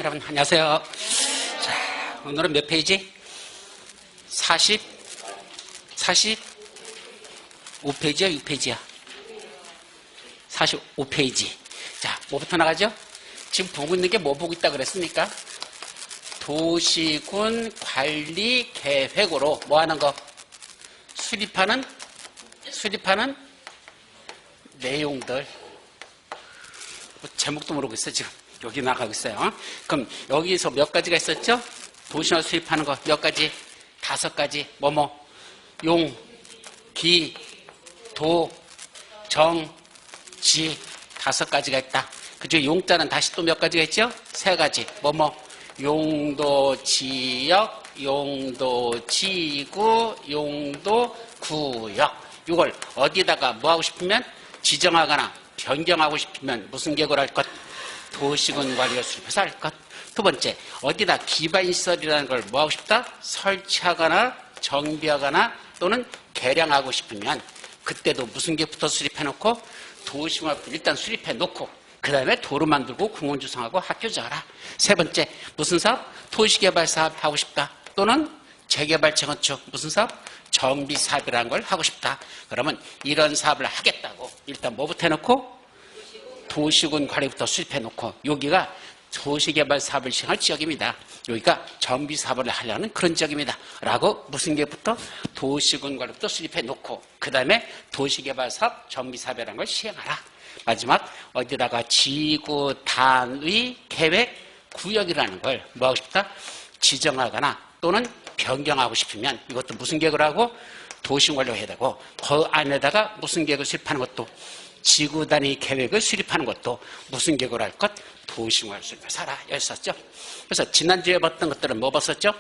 여러분 안녕하세요. 자, 오늘은 몇 페이지? 45페이지야 6페이지야? 45페이지. 자, 뭐부터 나가죠? 지금 보고 있는 게 뭐 보고 있다 그랬습니까? 도시군 관리 계획으로 뭐 하는 거? 수립하는 내용들. 제목도 모르고 있어 지금. 여기 나가고 있어요. 그럼 여기서 몇 가지가 있었죠? 도시화 수립하는 거 몇 가지? 5가지. 용, 기, 도, 정, 지. 5가지가 있다. 그중에 용자는 다시 또 몇 가지가 있죠? 3가지. 용도 지역, 용도 지구, 용도 구역. 이걸 어디다가 뭐 하고 싶으면 지정하거나 변경하고 싶으면 무슨 계획을 할 것? 도시군 관리를 수립해서 할 것. 두 번째, 어디다 기반시설이라는 걸 뭐 하고 싶다? 설치하거나 정비하거나 또는 개량하고 싶으면 그때도 무슨 계획부터 수립해놓고 도시군을 일단 수립해놓고 그 다음에 도로 만들고 공원 조성하고 학교 지어라. 세 번째, 무슨 사업? 도시개발 사업 하고 싶다. 또는 재개발 재건축 무슨 사업? 정비 사업이라는 걸 하고 싶다. 그러면 이런 사업을 하겠다고 일단 뭐부터 해놓고? 도시군 관리부터 수립해놓고 여기가 도시개발 사업을 시행할 지역입니다. 여기가 정비 사업을 하려는 그런 지역입니다. 라고 무슨 계획부터? 도시군 관리부터 수립해놓고 그 다음에 도시개발 사업, 정비 사업이라는 걸 시행하라. 마지막 어디다가 지구 단위 계획 구역이라는 걸 뭐 하고 싶다? 지정하거나 또는 변경하고 싶으면 이것도 무슨 계획을 하고? 도시군 관리를 해야 되고 그 안에다가 무슨 계획을 수립하는 것도 지구 단위 계획을 수립하는 것도 무슨 계획을 할 것? 도시군을 수립해서 하라. 였었죠. 그래서 지난주에 봤던 것들은 뭐 봤었죠?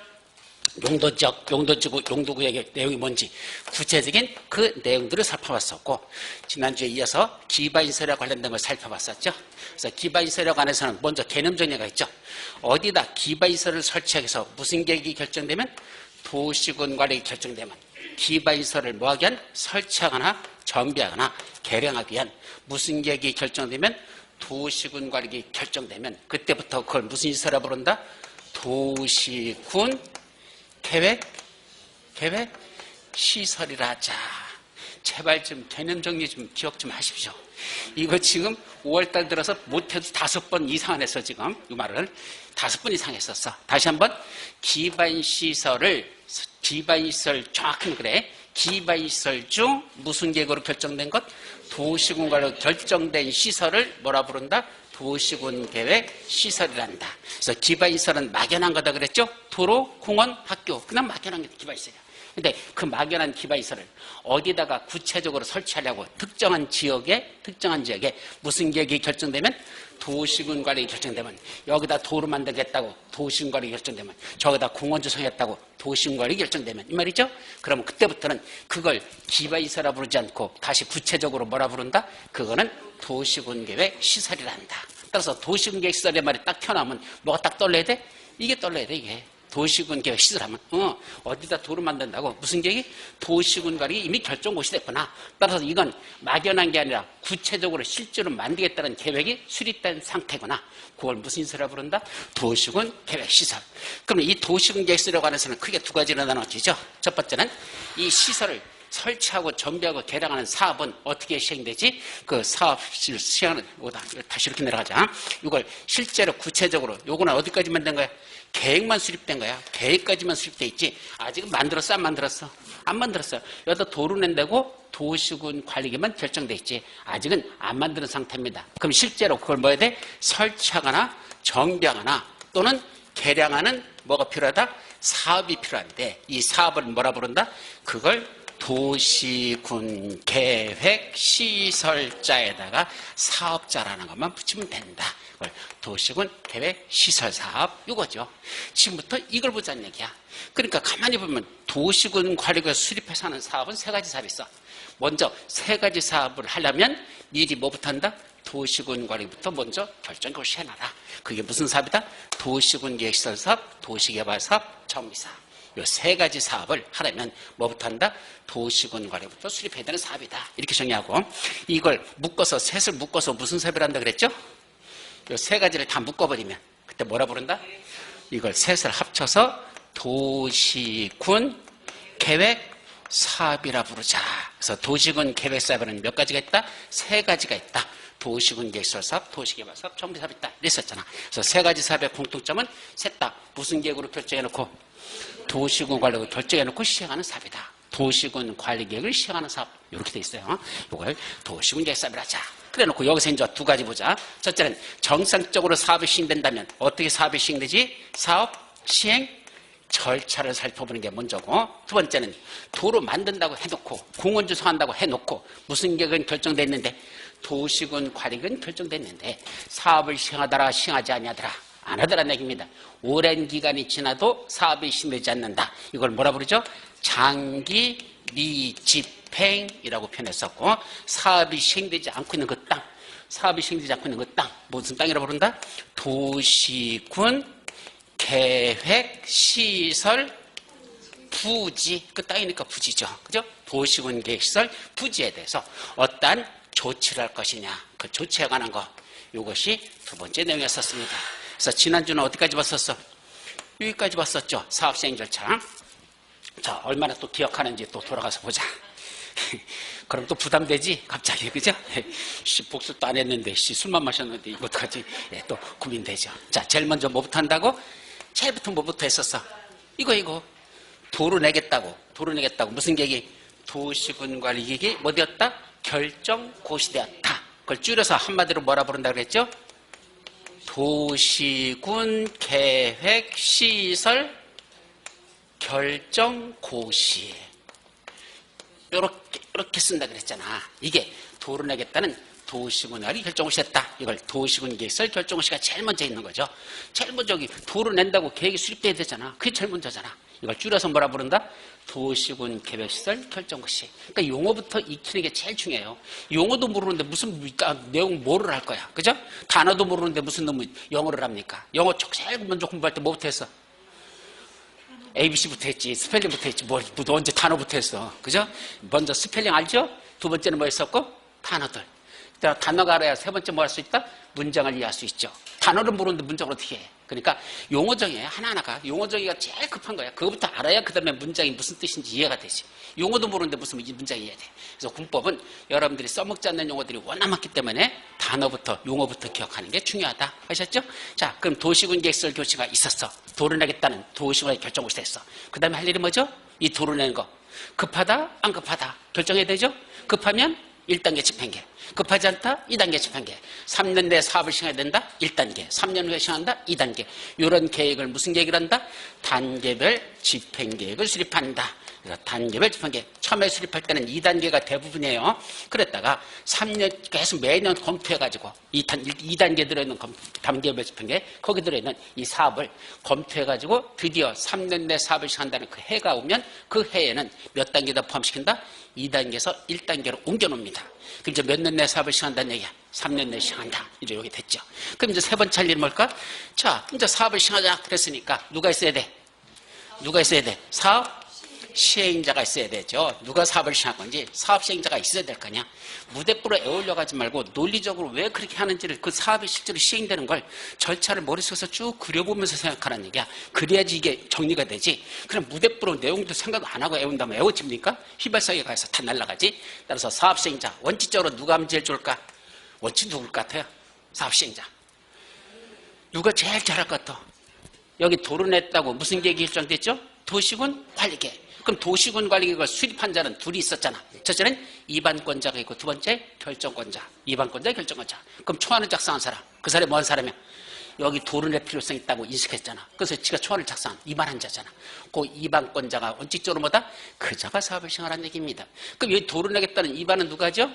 용도지역, 용도지구, 용도구역의 내용이 뭔지 구체적인 그 내용들을 살펴봤었고 지난주에 이어서 기반시설에 관련된 걸 살펴봤었죠. 그래서 기반시설에 관해서는 먼저 개념 정리가 있죠. 어디다 기반시설을 설치해서 무슨 계획이 결정되면 도시군 관리가 결정되면 기반시설을 뭐하기 위한? 설치하거나 정비하거나 개량하기 위한 무슨 계획이 결정되면 도시군 관리가 결정되면 그때부터 그걸 무슨 시설이라고 부른다? 도시군 계획 시설이라 하자. 제발 좀 개념 정리 좀 기억 좀 하십시오. 이거 지금 5월달 들어서 못해도 5번 이상 했어 지금. 이 말을 5번 이상 했었어. 다시 한번 기반시설 정확히 그래. 기반시설 중 무슨 계획으로 결정된 것? 도시군 관리로 결정된 시설을 뭐라 부른다? 도시군 계획 시설이란다. 그래서 기반시설은 막연한 거다 그랬죠? 도로, 공원, 학교. 그냥 막연한 게 기반시설이야. 근데 그 막연한 기반시설을 어디다가 구체적으로 설치하려고 특정한 지역에 무슨 계획이 결정되면 도시군 관리 결정되면 여기다 도로 만들겠다고 도시군 관리 결정되면 저기다 공원 조성했다고 도시군 관리 결정되면 이 말이죠. 그러면 그때부터는 그걸 기반시설이라 부르지 않고 다시 구체적으로 뭐라 부른다? 그거는 도시군 계획 시설이란다. 따라서 도시군 계획 시설의 말이 딱 튀어나오면 뭐가 딱 떠올려야 돼? 이게 떠올려야 돼 이게. 도시군 계획 시설하면 어디다 도로 만든다고 무슨 계획이? 도시군 관리 이미 결정고시 됐구나. 따라서 이건 막연한 게 아니라 구체적으로 실제로 만들겠다는 계획이 수립된 상태구나. 그걸 무슨 시설이라고 부른다? 도시군 계획 시설. 그럼 이 도시군 계획 시설에 관해서는 크게 2가지로 나눠지죠. 첫 번째는 이 시설을 설치하고 정비하고 개량하는 사업은 어떻게 시행되지? 그 사업 시행하는 다시 이렇게 내려가자. 이걸 실제로 구체적으로 요거는 어디까지만 된 거야? 계획만 수립된 거야. 계획까지만 수립돼 있지. 아직은 만들었어? 안 만들었어? 안 만들었어요. 여기다 도로 낸다고 도시군 관리계만 결정돼 있지. 아직은 안 만드는 상태입니다. 그럼 실제로 그걸 뭐 해야 돼? 설치하거나 정비하거나 또는 개량하는 뭐가 필요하다? 사업이 필요한데 이 사업을 뭐라 부른다? 그걸 도시군 계획 시설자에다가 사업자라는 것만 붙이면 된다. 그걸 도시군 계획 시설 사업 이거죠. 지금부터 이걸 보자는 얘기야. 그러니까 가만히 보면 도시군 관리가 수립해서 하는 사업은 3가지 사업이 있어. 먼저 3가지 사업을 하려면 미리 뭐부터 한다? 도시군 관리부터 먼저 결정고시 해놔라. 그게 무슨 사업이다? 도시군 계획시설 사업, 도시개발 사업, 정비사업. 이 3가지 사업을 하려면 뭐부터 한다? 도시군 관리부터 수립해야 되는 사업이다. 이렇게 정리하고 이걸 묶어서 셋을 묶어서 무슨 사업을 한다 그랬죠? 이 3가지를 다 묶어버리면 그때 뭐라 부른다? 이걸 셋을 합쳐서 도시군 계획 사업이라 부르자. 그래서 도시군 계획 사업에는 몇 가지가 있다? 세 가지가 있다. 도시군 계획설 사업, 도시개발 사업, 정비 사업 있다. 이랬었잖아. 그래서 세 가지 사업의 공통점은 셋 다 무슨 계획으로 결정해놓고 도시군 관리를 결정해놓고 시행하는 사업이다. 도시군 관리 계획을 시행하는 사업 이렇게 돼 있어요. 이걸 도시군 계획 사업이라 하자. 그래놓고 여기서 이제 두 가지 보자. 첫째는 정상적으로 사업이 시행된다면 어떻게 사업이 시행되지? 사업 시행 절차를 살펴보는 게 먼저고, 두 번째는 도로 만든다고 해놓고 공원 주소한다고 해놓고 무슨 계획은 결정됐는데 도시군 관리는 결정됐는데 사업을 시행하더라 시행하지 아니하더라 안 하더라는 얘기입니다. 오랜 기간이 지나도 사업이 시행되지 않는다. 이걸 뭐라 부르죠? 장기 미집행이라고 표현했었고, 사업이 시행되지 않고 있는 그 땅, 사업이 시행되지 않고 있는 그 땅, 무슨 땅이라고 부른다? 도시군 계획 시설 부지, 그 땅이니까 부지죠. 그죠? 도시군 계획 시설 부지에 대해서 어떠한 조치를 할 것이냐, 그 조치에 관한 거, 이것이 두 번째 내용이었습니다. 그래서 지난주는 어디까지 봤었어? 여기까지 봤었죠. 사업 시행 절차. 자, 얼마나 또 기억하는지 또 돌아가서 보자. 그럼 또 부담되지? 갑자기, 그죠? 복습도 안 했는데, 술만 마셨는데, 이것까지 또 고민되죠. 자, 제일 먼저 뭐부터 한다고? 제일부터 뭐부터 했었어? 이거. 도로 내겠다고. 무슨 계획이? 도시군 관리 계획이 뭐 되었다? 결정 고시되었다. 그걸 줄여서 한마디로 뭐라 부른다 그랬죠? 도시군 계획 시설 결정 고시. 이렇게 쓴다 그랬잖아. 이게 도로 내겠다는 도시군 관리 결정 고시했다. 이걸 도시군 계획설 결정 고시가 제일 먼저 있는 거죠. 제일 먼저 도로 낸다고 계획이 수립돼야 되잖아. 그게 제일 먼저잖아. 이걸 줄여서 뭐라 부른다? 도시군 계획시설 결정고시. 그러니까 용어부터 익히는 게 제일 중요해요. 용어도 모르는데 무슨 내용 뭐를 할 거야, 그죠? 단어도 모르는데 무슨 놈의 영어를 합니까? 영어 제일 먼저 공부할 때 뭐부터 했어? ABC부터 했지, 스펠링부터 했지, 뭐 언제 단어부터 했어, 그죠? 먼저 스펠링 알죠? 두 번째는 뭐 했었고? 단어들. 단어가 알아야 세 번째 뭐 할 수 있다? 문장을 이해할 수 있죠. 단어를 모르는데 문장을 어떻게 해? 그러니까 용어정의 하나하나가 용어정의가 제일 급한 거야. 그거부터 알아야 그 다음에 문장이 무슨 뜻인지 이해가 되지. 용어도 모르는데 무슨 문장이 이해돼. 그래서 군법은 여러분들이 써먹지 않는 용어들이 워낙 많기 때문에 단어부터 용어부터 기억하는 게 중요하다. 아셨죠? 자, 그럼 도시군 계획설 교시가 있었어. 도로 내겠다는 도시군의 결정고시 됐어. 그 다음에 할 일이 뭐죠? 이 도로 내는 거. 급하다? 안 급하다? 결정해야 되죠? 급하면 1단계 집행계. 급하지 않다? 2단계 집행계. 3년 내에 사업을 시행해야 된다? 1단계. 3년 후에 시행한다? 2단계. 이런 계획을 무슨 계획을 한다? 단계별 집행계획을 수립한다. 그래서 단계별 집행계획. 처음에 수립할 때는 2단계가 대부분이에요. 그랬다가 3년 계속 매년 검토해가지고 2단계 들어있는 단계별 집행계획, 거기 들어있는 이 사업을 검토해가지고 드디어 3년 내 사업을 시행한다는 그 해가 오면 그 해에는 몇 단계다 포함시킨다? 2단계에서 1단계로 옮겨놓습니다. 그럼 이제 몇 년 내 사업을 시행한다는 얘기야? 3년 내에 시행한다. 이제 여기 됐죠. 그럼 이제 세 번째 할 일은 뭘까? 자, 이제 사업을 시행하자 그랬으니까 누가 있어야 돼? 사업 시행자가 있어야 되죠. 누가 사업을 시행할 건지 사업 시행자가 있어야 될 거냐. 무대뽀로 애올려 가지 말고 논리적으로 왜 그렇게 하는지를, 그 사업이 실제로 시행되는 걸 절차를 머릿속에서 쭉 그려보면서 생각하라는 얘기야. 그래야지 이게 정리가 되지. 그럼 무대뽀로 내용도 생각 안 하고 애운다면 애워집니까? 휘발성에 가서 다 날아가지. 따라서 사업 시행자 원칙적으로 누가 하면 제일 좋을까? 원칙 누굴 것 같아요? 사업 시행자. 누가 제일 잘할 것 같아? 여기 도로 냈다고 무슨 계획이 결정됐죠? 도시군 관리계획. 그럼 도시군 관리계획을 수립한 자는 둘이 있었잖아. 첫째는 입안권자가 있고 두 번째 결정권자. 입안권자, 결정권자. 그럼 초안을 작성한 사람. 그 사람이 뭔 사람이야? 여기 도로 낼 필요성이 있다고 인식했잖아. 그래서 지가 초안을 작성한 입안한 자잖아. 그 입안권자가 원칙적으로 뭐다? 그 자가 사업을 시행하라는 얘기입니다. 그럼 여기 도로 내겠다는 입안은 누가 하죠?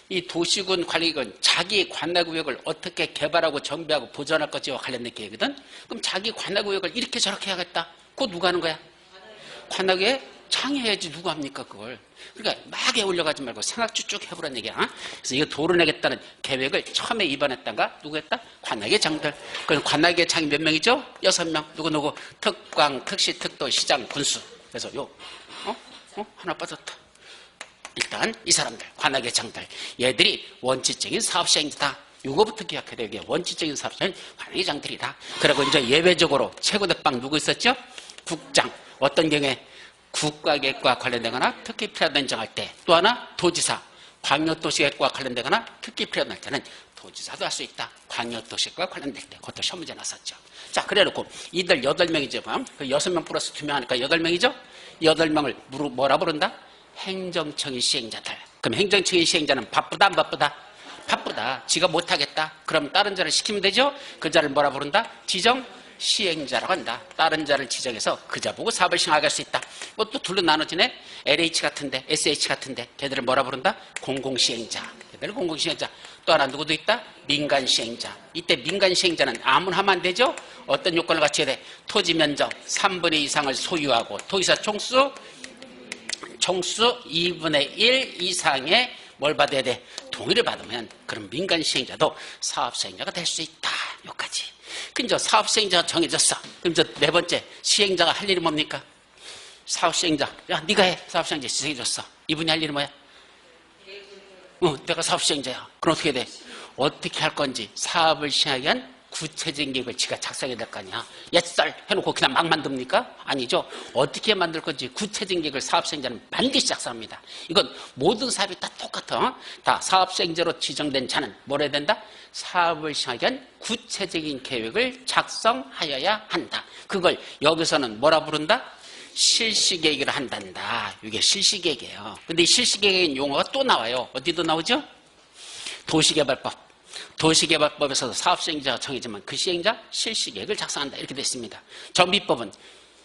이 도시군 관리계획은 자기 관할구역을 어떻게 개발하고 정비하고 보존할 것지와 관련된 계획이거든. 그럼 자기 관할구역을 이렇게 저렇게 해야겠다. 그거 누가 하는 거야? 관할구역에 창해야지. 누가 합니까 그걸. 그러니까 막 애올려가지 말고 생각 쭉쭉 해보라는 얘기야. 그래서 이거 도로 내겠다는 계획을 처음에 입안했던가 누구 했다? 관할계 장들. 그럼 관할계 장이 몇 명이죠? 6명. 누구? 특광, 특시, 특도, 시장, 군수. 그래서 하나 빠졌다. 일단 이 사람들, 관할계 장들, 얘들이 원칙적인 사업 시행자다. 이거부터 기억해야 돼요. 이게 원칙적인 사업자는 관리장들이다. 그리고 이제 예외적으로 최고대빵 누구 있었죠? 국장. 어떤 경우에 국가계획과 관련되거나 특히 필요하다는 정할 때. 또 하나 도지사. 광역도시계획과 관련되거나 특히 필요한 때는 도지사도 할 수 있다. 광역도시계획과 관련될 때. 그것도 시험 문제 났었죠. 자, 그래 놓고 이들 8명이죠. 그 6명 플러스 2명 하니까 8명이죠? 8명을 뭐라 부른다? 행정청의 시행자들. 그럼 행정청의 시행자는 바쁘다 안 바쁘다? 바쁘다. 지가 못하겠다. 그럼 다른 자를 시키면 되죠? 그 자를 뭐라 부른다? 지정 시행자라고 한다. 다른 자를 지정해서 그 자 보고 사업을 시행하게 할 수 있다. 또 둘로 나눠지네. LH 같은데, SH 같은데 걔들을 뭐라 부른다? 공공시행자. 걔들을 공공시행자. 또 하나 누구도 있다? 민간시행자. 이때 민간시행자는 아무나 하면 안 되죠? 어떤 요건을 갖춰야 돼? 토지 면적 3분의 2 이상을 소유하고 도지사 총수 2분의 1 이상의 뭘 받아야 돼? 동의를 받으면 그럼 민간시행자도 사업시행자가 될 수 있다. 여기까지. 그럼 이제 사업시행자가 정해졌어. 그럼 이제 네 번째 시행자가 할 일이 뭡니까? 사업시행자. 야, 네가 해. 사업시행자 지정해줬어. 이분이 할 일이 뭐야? 내가 사업시행자야. 그럼 어떻게 돼? 어떻게 할 건지 사업을 시행하기 위한 구체적인 계획을 지가 작성해야 될 거 아니야. 옛날 해놓고 그냥 막 만듭니까? 아니죠. 어떻게 만들 건지 구체적인 계획을 사업시행자는 반드시 작성합니다. 이건 모든 사업이 다 똑같아. 다 사업시행자로 지정된 자는 뭘 해야 된다? 사업을 시행하기 위한 구체적인 계획을 작성하여야 한다. 그걸 여기서는 뭐라 부른다? 실시계획을 한단다. 이게 실시계획이에요. 근데 이 실시계획의 용어가 또 나와요. 어디도 나오죠? 도시개발법. 도시개발법에서도 사업시행자가 정해지면 그 시행자 실시계획을 작성한다. 이렇게 되어 있습니다. 전비법은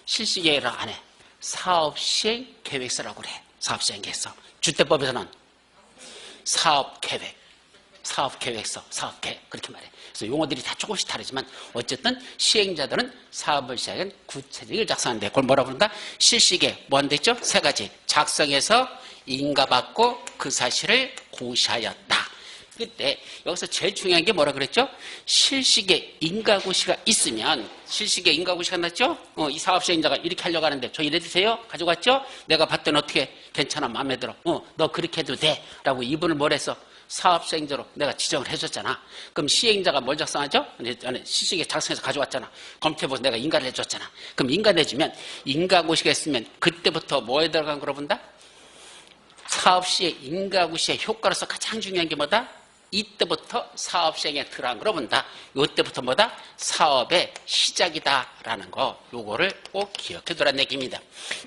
실시계획을 안 해. 사업시행계획서라고 그래. 사업시행계획서. 주택법에서는 사업계획. 사업계획서, 사업계획 그렇게 말해. 그래서 용어들이 다 조금씩 다르지만 어쨌든 시행자들은 사업을 시행한 구체적을 작성하는데 그걸 뭐라 부른다? 실시계획. 뭐 한다 했죠? 세 가지. 작성해서 인가받고 그 사실을 고시하였다. 그때 여기서 제일 중요한 게 뭐라 그랬죠? 실시계 인가고시가 있으면 실시계 인가고시가 났죠? 이 사업시행자가 이렇게 하려고 하는데 저 이래도 돼요? 가져갔죠? 내가 봤더니 어떻게 괜찮아 마음에 들어. 너 그렇게 해도 돼 라고 이분을 뭘 했어? 사업시행자로 내가 지정을 해줬잖아. 그럼 시행자가 뭘 작성하죠? 실시계 작성해서 가져왔잖아. 검토해보고 내가 인가를 해줬잖아. 그럼 인가 내주면 인가고시가 있으면 그때부터 뭐에 들어간 거로 본다? 사업시의 인가고시의 효과로서 가장 중요한 게 뭐다? 이때부터 사업시행에 들어간 거로 본다. 이때부터 뭐다? 사업의 시작이다라는 거 요거를 꼭 기억해두라는 얘기입니다.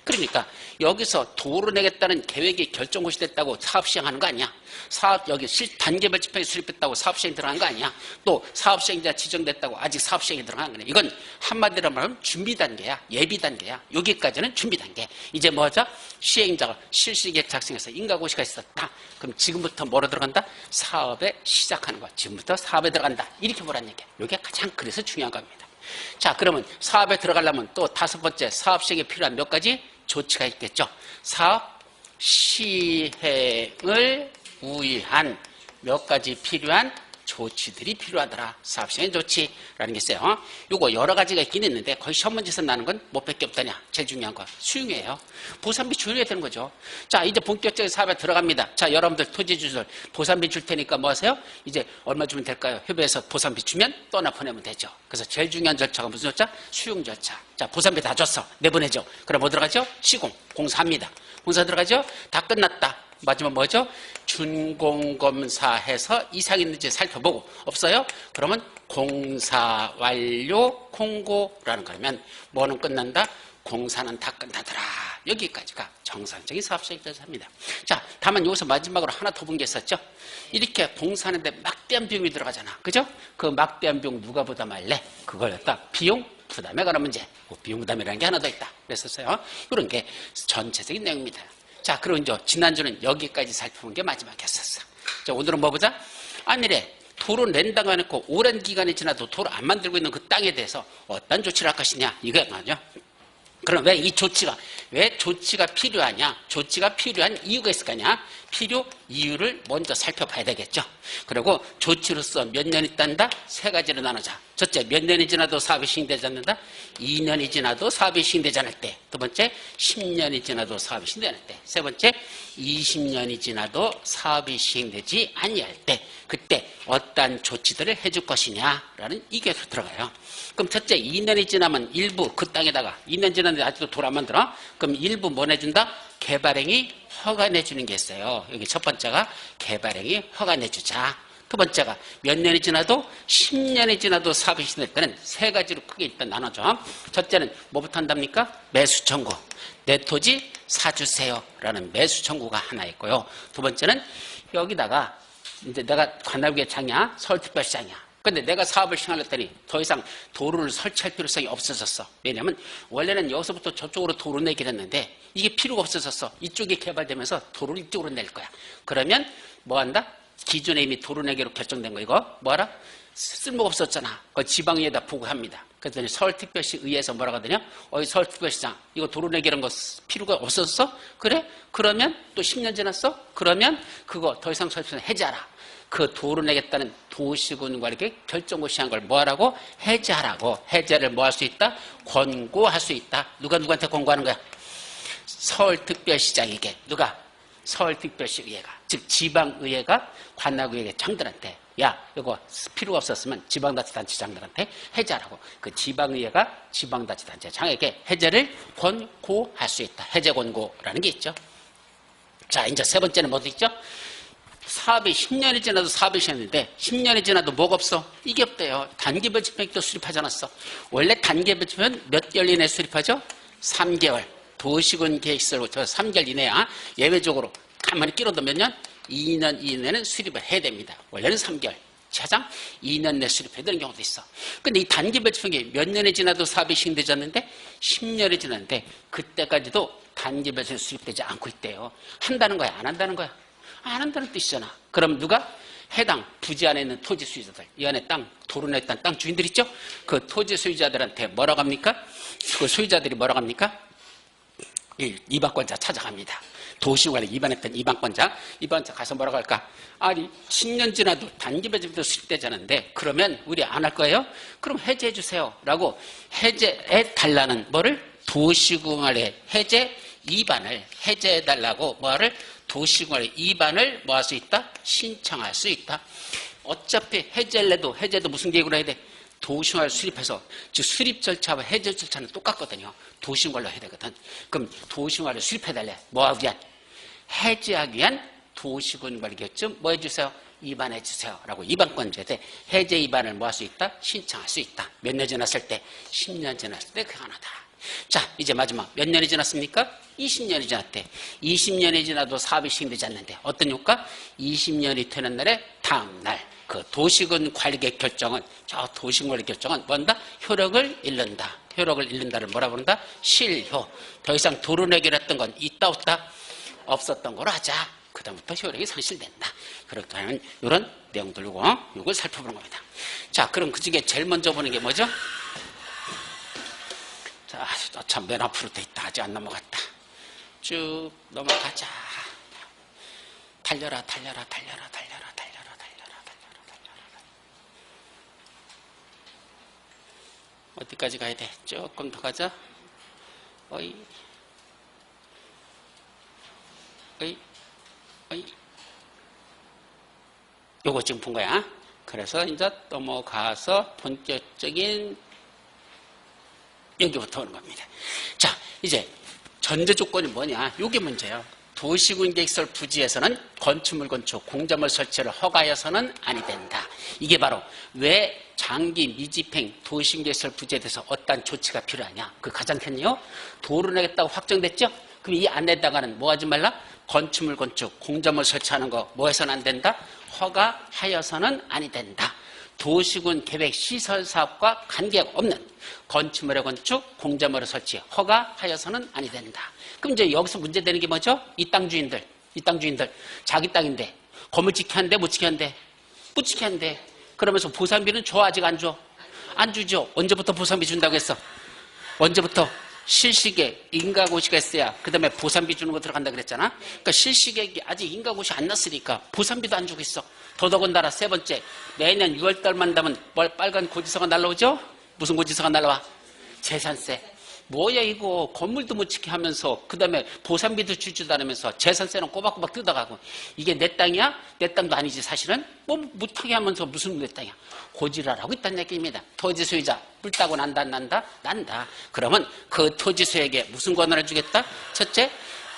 그러니까 여기서 도로 내겠다는 계획이 결정고시 됐다고 사업시행하는 거 아니야. 사업 여기 단계별 집행에 수립했다고 사업시행 들어간 거 아니야. 또 사업시행자 지정됐다고 아직 사업시행에 들어간 거네. 이건 한마디로 말하면 준비단계야. 예비단계야. 여기까지는 준비단계. 이제 뭐죠? 시행자가 실시계획 작성해서 인가고시가 있었다. 그럼 지금부터 뭐로 들어간다? 사업에 시작하는 거. 지금부터 사업에 들어간다. 이렇게 보라는 얘기야. 이게 가장 그래서 중요한 겁니다. 자, 그러면 사업에 들어가려면 또 5번째 사업 시행에 필요한 몇 가지 조치가 있겠죠. 사업 시행을 위한 몇 가지 필요한 조치들이 필요하더라. 사업시행 조치라는 게 있어요. 요거 여러 가지가 있긴 있는데 거의 시험 문제에서 나는 건 뭐밖에 없다냐. 제일 중요한 거 수용이에요. 보상비 줄여야 되는 거죠. 자, 이제 본격적인 사업에 들어갑니다. 자, 여러분들 토지주들 보상비 줄 테니까 뭐 하세요? 이제 얼마 주면 될까요? 협의해서 보상비 주면 떠나 보내면 되죠. 그래서 제일 중요한 절차가 무슨 절차? 수용 절차. 자, 보상비 다 줬어. 내보내죠. 그럼 뭐 들어가죠? 시공, 공사합니다. 공사 들어가죠? 다 끝났다. 마지막 뭐죠? 준공검사해서 이상 있는지 살펴보고 없어요? 그러면 공사 완료 공고라는 거면 뭐는 끝난다? 공사는 다 끝나더라. 여기까지가 정상적인 사업시행 절차입니다. 자, 다만 여기서 마지막으로 하나 더 본 게 있었죠? 이렇게 공사하는데 막대한 비용이 들어가잖아. 그죠? 그 막대한 비용 누가 부담할래? 그걸 갖다 비용 부담에 관한 문제. 비용 부담이라는 게 하나 더 있다. 그랬었어요. 이런 게 전체적인 내용입니다. 자, 그리고 이제 지난주는 여기까지 살펴본 게 마지막이었었어. 자, 오늘은 뭐 보자? 아니래. 도로 낸다고 해놓고 오랜 기간이 지나도 도로 안 만들고 있는 그 땅에 대해서 어떤 조치를 할 것이냐. 이거야 말이죠. 그럼 왜 조치가 필요하냐? 조치가 필요한 이유가 있을 거냐? 필요 이유를 먼저 살펴봐야 되겠죠. 그리고 조치로서 몇 년이 있단다? 세 가지로 나누자. 첫째, 몇 년이 지나도 사업이 시행되지 않는다? 2년이 지나도 사업이 시행되지 않을 때. 두 번째, 10년이 지나도 사업이 시행되지 않을 때. 세 번째, 20년이 지나도 사업이 시행되지 아니할 때. 그때 그때 어떠한 조치들을 해줄 것이냐라는 이게 들어가요. 그럼 첫째, 2년이 지나면 일부 그 땅에다가 2년 지났는데 아직도 돌 안 만들어? 그럼 일부 뭐 내준다? 개발행위 허가 내주는 게 있어요. 여기 첫 번째가 개발행위 허가 내주자. 두 번째가 몇 년이 지나도 10년이 지나도 사업이 시작될 때는 세 가지로 크게 일단 나눠줘. 첫째는 뭐부터 한답니까? 매수 청구. 내 토지 사주세요 라는 매수 청구가 하나 있고요. 두 번째는 여기다가 이제 내가 관할구의 장이야, 서울특별시장이야. 근데 내가 사업을 시행하랬더니 더 이상 도로를 설치할 필요성이 없어졌어. 왜냐하면 원래는 여기서부터 저쪽으로 도로 내기로 했는데 이게 필요가 없어졌어. 이쪽이 개발되면서 도로를 이쪽으로 낼 거야. 그러면 뭐 한다? 기존에 이미 도로 내기로 결정된 거 이거 뭐하라? 쓸모가 없었잖아. 그걸 지방의회에다 보고합니다. 그랬더니 서울특별시 의회에서 뭐라고 하더냐? 서울특별시장 이거 도로 내기라는 거 필요가 없었어? 그래? 그러면 또 10년 지났어? 그러면 그거 더 이상 설치는 해제하라. 그 도로 내겠다는 도시군과 이렇게 결정고 시한 걸 뭐하라고? 해제하라고. 해제를 뭐 할 수 있다? 권고할 수 있다. 누가 누구한테 권고하는 거야? 서울특별시장에게. 누가? 서울특별시 의회가. 즉 지방의회가 관할구의 장들한테 야 이거 필요가 없었으면 지방자치단체장들한테 해제하라고. 그 지방의회가 지방자치단체장에게 해제를 권고할 수 있다. 해제 권고라는 게 있죠. 자 이제 세 번째는 뭐도 있죠? 사업이 10년이 지나도 사업이 시작했는데 10년이 지나도 뭐가 없어? 이게 없대요. 단기별 집행도 수립하지 않았어. 원래 단기별 집행은 몇 개월 이내에 수립하죠? 3개월. 도시군 계획서로부터 3개월 이내야 예외적으로 가만히 끼러도 몇 년? 2년 이내는 수립을 해야 됩니다. 원래는 3개월. 차장 2년 내 수립해야 되는 경우도 있어. 근데 이 단기별 집행이 몇 년이 지나도 사업이 시행되졌는데 10년이 지났는데 그때까지도 단기별 집행 수립되지 않고 있대요. 한다는 거야? 안 한다는 거야? 안 한다는 뜻이잖아. 그럼 누가? 해당 부지 안에 있는 토지 소유자들, 이 안에 땅, 도로 냈던 땅 주인들 있죠? 그 토지 소유자들한테 뭐라고 합니까? 그 소유자들이 뭐라고 합니까? 이방권자 찾아갑니다. 도시관에 입안했던 이방권자 가서 뭐라고 할까? 아니 10년 지나도 단기별 집행도 수립되지 않은데 그러면 우리 안 할 거예요? 그럼 해제해 주세요 라고 해제해 달라는 뭐를? 도시공활의 해제 입안을 해제해 달라고 뭐를? 도시공활의 입안을 뭐 할 수 있다? 신청할 수 있다. 어차피 해제를 해도 해제도 무슨 계획으로 해야 돼? 도시공활 수립해서 즉 수립 절차와 해제 절차는 똑같거든요. 도시공활로 해야 되거든. 그럼 도시공활을 수립해달래. 뭐하기 위한? 해제하기 위한 도시공활 결정 뭐 해주세요? 입안해주세요 라고 입안권자한테 해제 입안을 뭐 할 수 있다? 신청할 수 있다. 몇 년 지났을 때? 10년 지났을 때 그거 하나다. 자 이제 마지막 몇 년이 지났습니까? 20년이 지났대. 20년이 지나도 사업이 시행되지 않는데 어떤 효과? 20년이 되는 날에 다음 날 그 도시군 관리계획 결정은 저 도시군 관리 결정은 뭔다? 효력을 잃는다. 효력을 잃는다를 뭐라 부른다? 실효. 더 이상 도로 내기로 했던 건 있다 없다? 없었던 거로 하자. 그 다음부터 효력이 상실된다. 그렇게 하면 이런 내용들고 이걸 살펴보는 겁니다. 자 그럼 그 중에 제일 먼저 보는 게 뭐죠? 자, 참 맨 앞으로 돼 있다. 아직 안 넘어갔다. 쭉 넘어가자. 달려라, 달려라, 달려라, 달려라, 달려라, 달려라, 달려라, 달려라, 달려라. 어디까지 가야 돼? 조금 더 가자. 어이, 어이, 어이. 요거 지금 본 거야. 그래서 이제 넘어가서 본격적인 여기부터 오는 겁니다. 자, 이제 전제 조건이 뭐냐? 이게 문제예요. 도시군 계획설 부지에서는 건축물 건축, 공작물 설치를 허가해서는 아니 된다. 이게 바로 왜 장기 미집행 도시군 계획설 부지에 대해서 어떠한 조치가 필요하냐? 그 가장 큰 이유, 도로 내겠다고 확정됐죠? 그럼 이 안 낸다가는 뭐 하지 말라? 건축물 건축, 공작물 설치하는 거 뭐 해서는 안 된다? 허가하여서는 아니 된다. 도시군 계획 시설 사업과 관계가 없는 건축물의 건축, 공작물의 설치 허가하여서는 아니 된다. 그럼 이제 여기서 문제되는 게 뭐죠? 이 땅 주인들 자기 땅인데 건물 지켜야 한대 못 지켜야 한대? 못 지켜야 한대. 그러면서 보상비는 줘 아직 안 줘? 안 주죠. 언제부터 보상비 준다고 했어? 언제부터? 실시계 인가고시가 있어야 그 다음에 보상비 주는 거 들어간다 그랬잖아. 그러니까 실시계획이 아직 인가고시 안 났으니까 보상비도 안 주고 있어. 더더군다나 세 번째, 매년 6월달만 되면 뭘 빨간 고지서가 날라오죠? 무슨 고지서가 날라와? 재산세. 뭐야 이거 건물도 못 지게 하면서 그 다음에 보상비도 주지도 않으면서 재산세는 꼬박꼬박 뜯어가고 이게 내 땅이야? 내 땅도 아니지 사실은. 뭐 못하게 하면서 무슨 내 땅이야. 고지랄하고 있다는 얘기입니다. 토지 소유자 뿔 따고 난다 안 난다? 난다. 그러면 그 토지 소유에게 무슨 권한을 주겠다? 첫째,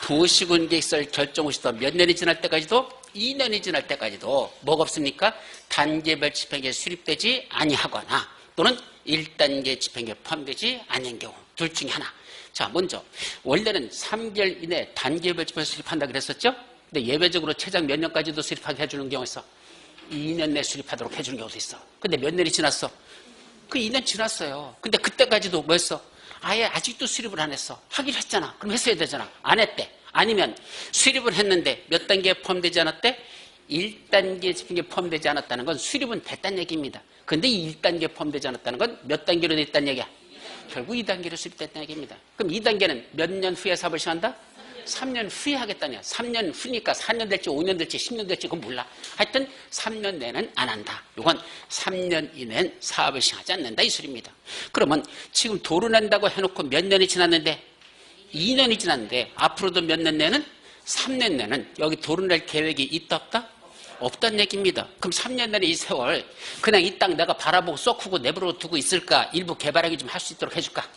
도시군 계획서를 결정 시부터 몇 년이 지날 때까지도 2년이 지날 때까지도 뭐가 없습니까? 단계별 집행에 수립되지 아니하거나 또는 1단계 집행에 포함되지 아니한 경우 둘 중에 하나. 자, 먼저 원래는 3개월 이내 단계별 집행에 수립한다 그랬었죠? 근데 예외적으로 최장 몇 년까지도 수립하게 해주는 경우가 있어. 2년 내 수립하도록 해주는 경우도 있어. 근데 몇 년이 지났어? 그 2년 지났어요. 근데 그때까지도 뭐 했어? 아예 아직도 수립을 안 했어. 하기로 했잖아. 그럼 했어야 되잖아. 안 했대. 아니면 수립을 했는데 몇 단계에 포함되지 않았대? 1단계 집행에 포함되지 않았다는 건 수립은 됐다는 얘기입니다. 근데 이 1단계에 포함되지 않았다는 건 몇 단계로 됐다는 얘기야? 결국 2단계로 수립됐다는 얘기입니다. 그럼 2단계는 몇 년 후에 사업을 시작한다? 3년 후에 하겠다냐. 3년 후니까 4년 될지 5년 될지 10년 될지 그건 몰라. 하여튼 3년 내는 안 한다. 이건 3년 이내는 사업을 시작하지 않는다 이 소리입니다. 그러면 지금 도로 낸다고 해놓고 몇 년이 지났는데 2년이 지났는데 앞으로도 몇 년 내는 3년 내는 여기 도로 낼 계획이 있다 없다? 없다는 얘기입니다. 그럼 3년 내는 이 세월 그냥 이 땅 내가 바라보고 쏙하고 내버려 두고 있을까? 일부 개발하기 좀 할 수 있도록 해줄까?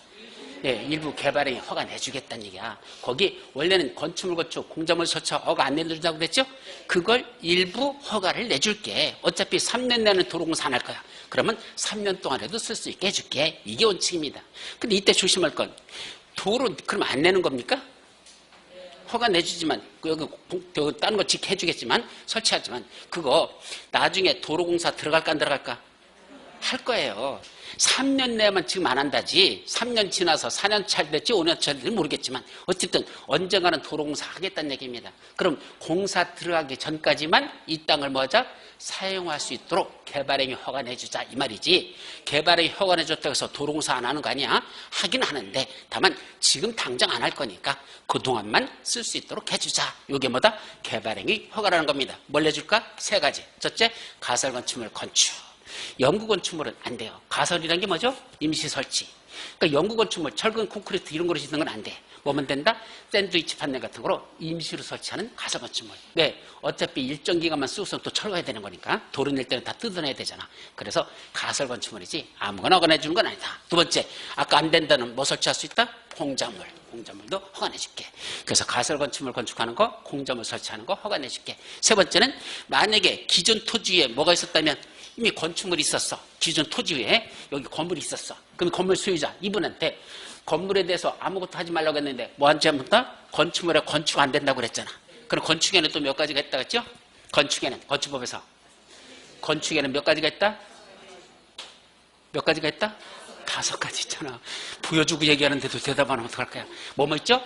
네, 일부 개발에 허가 내주겠다는 얘기야. 거기 원래는 건축물 건축, 공작물 설치 허가 안 내준다고 그랬죠? 그걸 일부 허가를 내줄게. 어차피 3년 내는 도로공사 안 할 거야. 그러면 3년 동안에도 쓸 수 있게 해줄게. 이게 원칙입니다. 근데 이때 조심할 건 도로 그럼 안 내는 겁니까? 허가 내주지만 여기 다른 거 지켜 해주겠지만 설치하지만 그거 나중에 도로공사 들어갈까 안 들어갈까? 할 거예요. 3년 내만 지금 안 한다지 3년 지나서 4년 차 될지 5년 차 될지 모르겠지만 어쨌든 언젠가는 도로공사 하겠다는 얘기입니다. 그럼 공사 들어가기 전까지만 이 땅을 뭐하자? 사용할 수 있도록 개발행위 허가 내주자 이 말이지. 개발행위 허가 내줬다고 해서 도로공사 안 하는 거 아니야? 하긴 하는데 다만 지금 당장 안 할 거니까 그동안만 쓸 수 있도록 해주자. 이게 뭐다? 개발행위 허가라는 겁니다. 뭘 내줄까? 세 가지. 첫째, 가설건축물 건축. 영구건축물은 안 돼요. 가설이라는 게 뭐죠? 임시설치. 그러니까 영구건축물, 철근, 콘크리트 이런 거로 짓는 건 안 돼. 뭐면 된다? 샌드위치 판넬 같은 거로 임시로 설치하는 가설건축물. 네, 어차피 일정 기간만 쓰고서 또 철거해야 되는 거니까 도로 낼 때는 다 뜯어내야 되잖아. 그래서 가설건축물이지 아무거나 허가 내주는 건 아니다. 두 번째, 아까 안 된다는 뭐 설치할 수 있다? 공작물. 공작물도 허가 내줄게. 그래서 가설건축물 건축하는 거, 공작물 설치하는 거 허가 내줄게. 세 번째는 만약에 기존 토지 위에 뭐가 있었다면 이미 건축물이 있었어. 기존 토지 위에 여기 건물이 있었어. 그럼 건물 소유자 이분한테 건물에 대해서 아무것도 하지 말라고 했는데 뭐 한지 합니까? 건축물에 건축 안 된다고 그랬잖아. 그럼 건축에는 또 몇 가지가 있다고 했죠? 건축에는 건축법에서 건축에는 몇 가지가 있다? 몇 가지가 있다? 5가지 있잖아. 보여주고 얘기하는데도 대답 안 하면 어떡할 거야? 뭐뭐 있죠?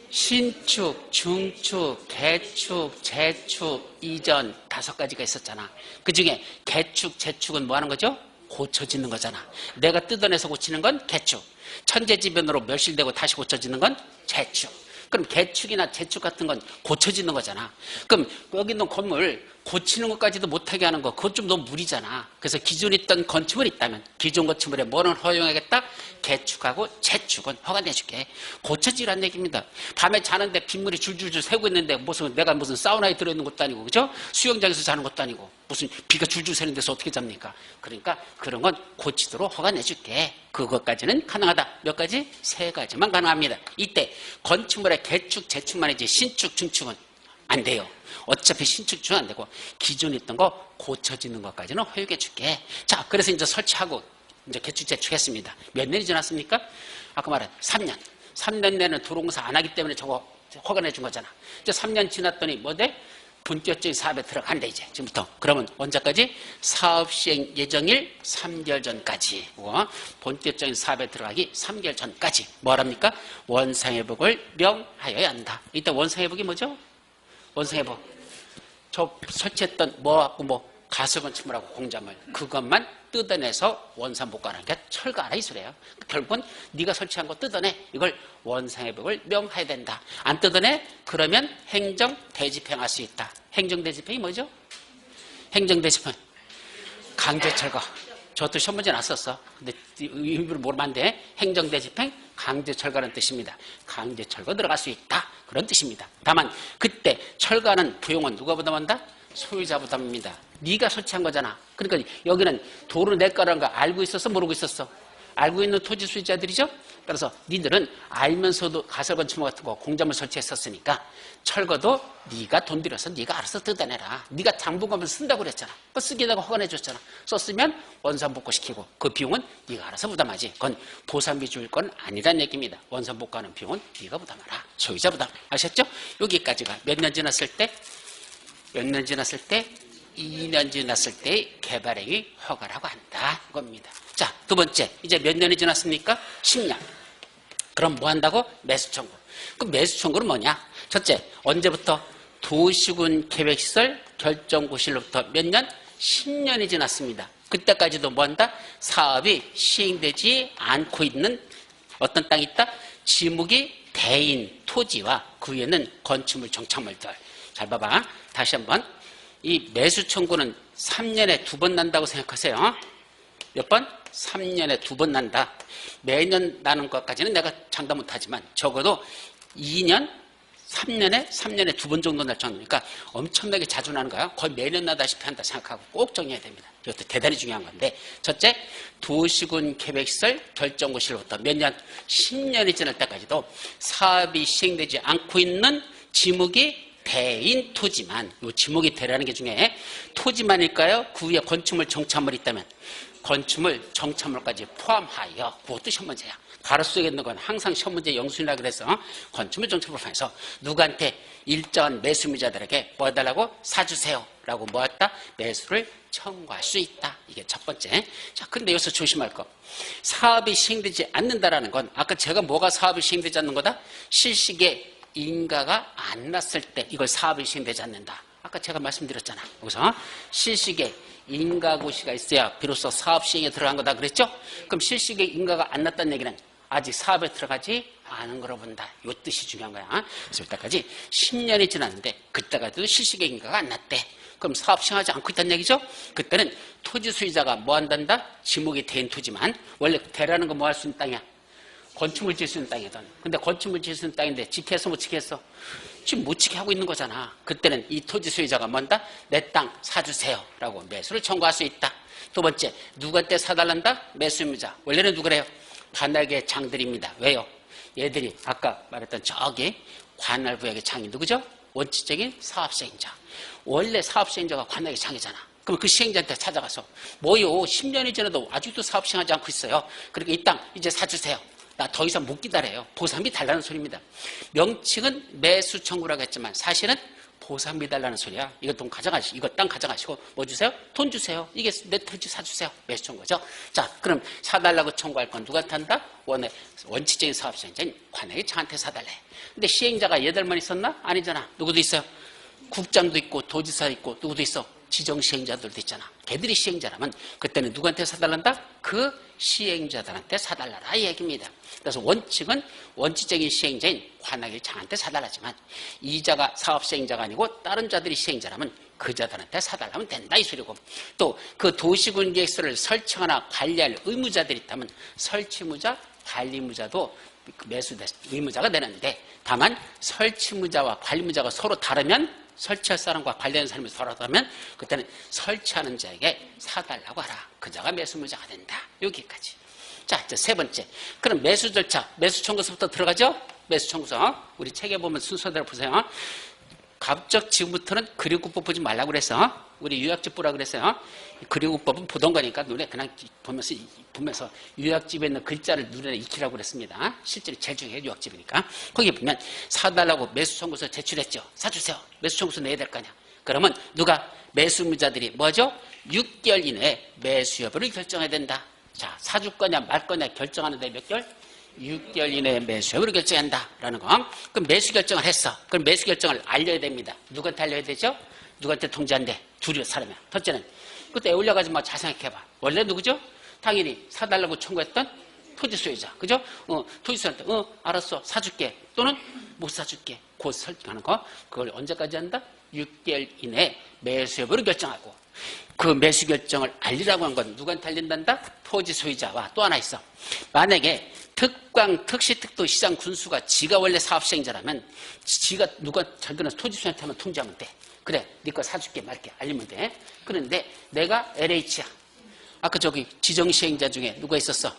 신축, 중축, 개축, 재축, 이전 5가지가 있었잖아. 그 중에 개축, 재축은 뭐 하는 거죠? 고쳐지는 거잖아. 내가 뜯어내서 고치는 건 개축. 천재지변으로 멸실되고 다시 고쳐지는 건 재축. 그럼 개축이나 재축 같은 건 고쳐지는 거잖아. 그럼 여기 있는 건물 고치는 것까지도 못하게 하는 거 그건 좀 너무 무리잖아. 그래서 기존에 있던 건축물이 있다면 기존 건축물에 뭐는 허용하겠다? 개축하고 재축은 허가 내줄게. 고쳐지란 얘기입니다. 밤에 자는데 빗물이 줄줄줄 새고 있는데 내가 무슨 사우나에 들어있는 것도 아니고 그죠? 수영장에서 자는 것도 아니고 무슨 비가 줄줄 새는 데서 어떻게 잡니까? 그러니까 그런 건 고치도록 허가 내줄게. 그것까지는 가능하다. 몇 가지? 3가지만 가능합니다. 이때 건축물의 개축, 재축만이지 신축, 중축은 안 돼요. 어차피 신축 중 안 되고 기존에 있던 거 고쳐지는 것까지는 허용해 줄게. 자, 그래서 이제 설치하고 이제 개축, 재축했습니다. 몇 년이 지났습니까? 아까 말한 3년. 3년 내는 도로공사 안 하기 때문에 저거 허가 내준 거잖아. 이제 3년 지났더니 뭐 돼? 본격적인 사업에 들어간다 이제 지금부터. 그러면 언제까지? 사업 시행 예정일 3개월 전까지. 본격적인 사업에 들어가기 3개월 전까지 뭐랍니까? 원상회복을 명하여야 한다. 이때 원상회복이 뭐죠? 원상회복. 저 설치했던 가설건축물하고 공작물 그것만 뜯어내서 원상 복구하는 게 철거하라 이 소리예요. 결국은 네가 설치한 거 뜯어내. 이걸 원상회복을 명해야 된다. 안 뜯어내? 그러면 행정대집행할 수 있다. 행정대집행이 뭐죠? 행정대집행. 강제철거. 저도 시험 문제 났었어. 근데 일부러 모르면 안 돼. 행정대집행 강제철거라는 뜻입니다. 강제철거 들어갈 수 있다. 그런 뜻입니다. 다만 그때 철거하는 비용은 누가 부담한다? 소유자 부담입니다. 네가 설치한 거잖아. 그러니까 여기는 도로 내 거라는 거 알고 있었어? 모르고 있었어? 알고 있는 토지 소유자들이죠? 그래서 니들은 알면서도 가설건축물 같은 거 공장을 설치했었으니까 철거도 네가 돈 들여서 네가 알아서 뜯어내라. 네가 당분간을 쓴다고 그랬잖아. 그 쓰기다가 허가내줬잖아. 썼으면 원산복구시키고 그 비용은 네가 알아서 부담하지. 그건 보상비 줄 건 아니란 얘기입니다. 원산복구하는 비용은 네가 부담하라. 소유자 부담. 아셨죠? 여기까지가 몇 년 지났을 때? 몇 년 지났을 때? 2년 지났을 때 개발행위 허가라고 한다. 겁니다. 자, 두 번째. 이제 몇 년이 지났습니까? 10년. 그럼 뭐 한다고? 매수 청구. 그 매수 청구는 뭐냐? 첫째, 언제부터? 도시군 계획시설 결정고시로부터 몇 년? 10년이 지났습니다. 그때까지도 뭐 한다? 사업이 시행되지 않고 있는 어떤 땅이 있다? 지목이 대인 토지와 그 위에는 건축물, 정착물들. 잘 봐봐. 다시 한번. 이 매수 청구는 3년에 2번 난다고 생각하세요. 몇 번? 3년에 2번 난다. 매년 나는 것까지는 내가 장담 못하지만 적어도 2년, 3년에 2번 정도 날 정도니까 엄청나게 자주 나는 거야. 거의 매년 나다시피 한다 생각하고 꼭 정리해야 됩니다. 이것도 대단히 중요한 건데, 첫째, 도시군 계획시설 결정고시로부터 몇 년? 10년이 지날 때까지도 사업이 시행되지 않고 있는 지목이 대인 토지만, 이 지목이 대라는 게 중요해. 토지만일까요? 그 위에 건축물, 정착물이 있다면 건축물, 정착물까지 포함하여. 그것도 시험 문제야. 가로 속에 있는 건 항상 시험 문제 영순이라 그래서 건축물, 정착물을 포함해서 누구한테 일정한 매수미자들에게 뭐 해달라고? 사주세요 라고 뭐 했다? 매수를 청구할 수 있다. 이게 첫 번째. 자, 근데 여기서 조심할 거. 사업이 시행되지 않는다라는 건 아까 제가 뭐가 사업이 시행되지 않는 거다? 실시에 인가가 안 났을 때 이걸 사업이 시행되지 않는다. 아까 제가 말씀드렸잖아. 여기서 실시에 인가고시가 있어야 비로소 사업 시행에 들어간 거다 그랬죠? 그럼 실시에 인가가 안 났다는 얘기는 아직 사업에 들어가지 않은 거로 본다. 이 뜻이 중요한 거야. 그래서 이때까지 10년이 지났는데 그때까지도 실시에 인가가 안 났대. 그럼 사업 시행하지 않고 있다는 얘기죠? 그때는 토지 소유자가 뭐 한단다? 지목이 된 토지만 원래 대라는 거 뭐 할 수 있는 땅이야? 건축물 지을 수 있는 땅이거든. 근데 건축물 지을 수 있는 땅인데 지켰어 못 지켰어? 지금 못 지게 하고 있는 거잖아. 그때는 이 토지 소유자가 뭔다? 내 땅 사주세요 라고 매수를 청구할 수 있다. 두 번째, 누구한테 사달란다? 매수입니다. 원래는 누구래요? 관할구의 장들입니다. 왜요? 얘들이 아까 말했던 저기 관할구역의 장이 누구죠? 원칙적인 사업시행자. 원래 사업시행자가 관할구의 장이잖아. 그럼 그 시행자한테 찾아가서 뭐요? 10년이 지나도 아직도 사업 시행하지 않고 있어요. 그러니까 이 땅 이제 사주세요. 나 더 이상 못 기다려요. 보상비 달라는 소리입니다. 명칭은 매수 청구라고 했지만 사실은 보상비 달라는 소리야. 이거 돈 가져가시고, 이거 땅 가져가시고 뭐 주세요? 돈 주세요. 이게 내 토지 사주세요. 매수 청구죠. 자, 그럼 사달라고 청구할 건 누구한테 한다? 원칙적인 사업 시행자인 관할구의 장한테 사달래. 근데 시행자가 8명 있었나? 아니잖아. 누구도 있어요? 국장도 있고 도지사 있고 누구도 있어? 지정 시행자들도 있잖아. 걔들이 시행자라면 그때는 누구한테 사달란다? 그 시행자들한테 사달라라 이 얘기입니다. 그래서 원칙은 원칙적인 시행자인 관할구의 장한테 사달라지만 이자가 사업 시행자가 아니고 다른 자들이 시행자라면 그 자들한테 사달라면 된다 이 소리고, 또 그 도시군 계획서를 설치하거나 관리할 의무자들이 있다면 설치무자, 관리무자도 매수돼 의무자가 되는데, 다만 설치무자와 관리무자가 서로 다르면, 설치할 사람과 관련된 사람이 서로 다르면 그때는 설치하는 자에게 사달라고 하라. 그 자가 매수무자가 된다. 여기까지. 자, 이제 세 번째. 그럼 매수 절차, 매수 청구서부터 들어가죠? 매수 청구서. 우리 책에 보면 순서대로 보세요. 가급적 지금부터는 그리구법 보지 말라고 그랬어. 우리 유약집 보라 그랬어요. 그리구법은 보던 거니까 눈에 그냥 보면서 유약집에 있는 글자를 눈에 익히라고 그랬습니다. 실제로 제일 중요해요. 유약집이니까. 거기 보면 사달라고 매수 청구서 제출했죠. 사주세요. 매수 청구서 내야 될 거 아니야. 그러면 누가? 매수무자들이 뭐죠? 6개월 이내에 매수 여부를 결정해야 된다. 자, 사줄 거냐 말 거냐 결정하는데 몇 개월? 6개월 이내에 매수 여부를 결정한다라는 거. 그럼 매수 결정을 했어. 그럼 매수 결정을 알려야 됩니다. 누구한테 알려야 되죠? 누구한테 통지한대? 둘이 사람이야. 첫째는 그때 올려가지고 뭐 잘 생각해봐. 원래 누구죠? 당연히 사달라고 청구했던 토지 소유자. 그죠? 토지 소유자한테 알았어 사줄게. 또는 못 사줄게. 곧 설정하는 거. 그걸 언제까지 한다? 6개월 이내에 매수 여부를 결정하고. 그 매수 결정을 알리라고 한 건 누구한테 알린단다? 토지 소유자와 또 하나 있어. 만약에 특광, 특시특도 시장 군수가 지가 원래 사업시행자라면 지가 자기는 토지 소유한테 하면 통지하면 돼. 그래, 네 거 사줄게 말게 알리면 돼. 그런데 내가 LH야. 아까 저기 지정시행자 중에 누가 있었어?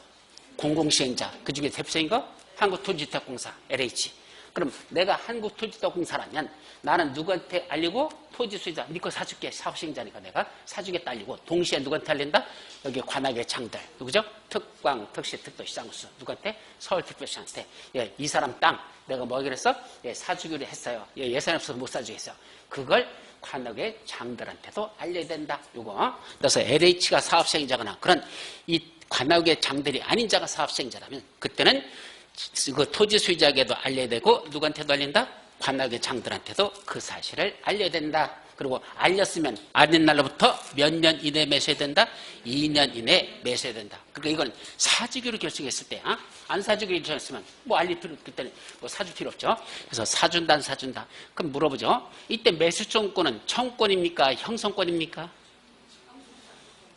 공공시행자. 그 중에 대표적인 거? 한국토지주택공사, LH. 그럼 내가 한국토지주택공사라면 나는 누구한테 알리고 토지 소유자, 네 거 사줄게. 사업시행자니까 내가 사주겠다 알리고 동시에 누구한테 알린다? 여기 관악의 장들. 누구죠? 특광, 특시, 특도, 시장수. 누구한테? 서울특별시한테. 예, 이 사람 땅 내가 뭐 하기로 했어? 예, 사주기로 했어요. 예, 예산이 없어서 못 사주겠어요. 그걸 관악의 장들한테도 알려야 된다. 요거. 그래서 LH가 사업시행자거나 그런 이 관악의 장들이 아닌 자가 사업시행자라면 그때는 그 토지 소유자에게도 알려야 되고 누구한테도 알린다? 관악의 장들한테도 그 사실을 알려야 된다. 그리고 알렸으면 알린 날로부터 몇 년 이내에 매수해야 된다? 2년 이내에 매수해야 된다. 그러니까 이건 사주기로 결정했을 때, 안 사주기로 결정했으면 뭐 알릴 필요, 그때는 뭐 사줄 필요 없죠. 그래서 사준다, 안 사준다. 그럼 물어보죠. 이때 매수청구는 청구권입니까? 형성권입니까?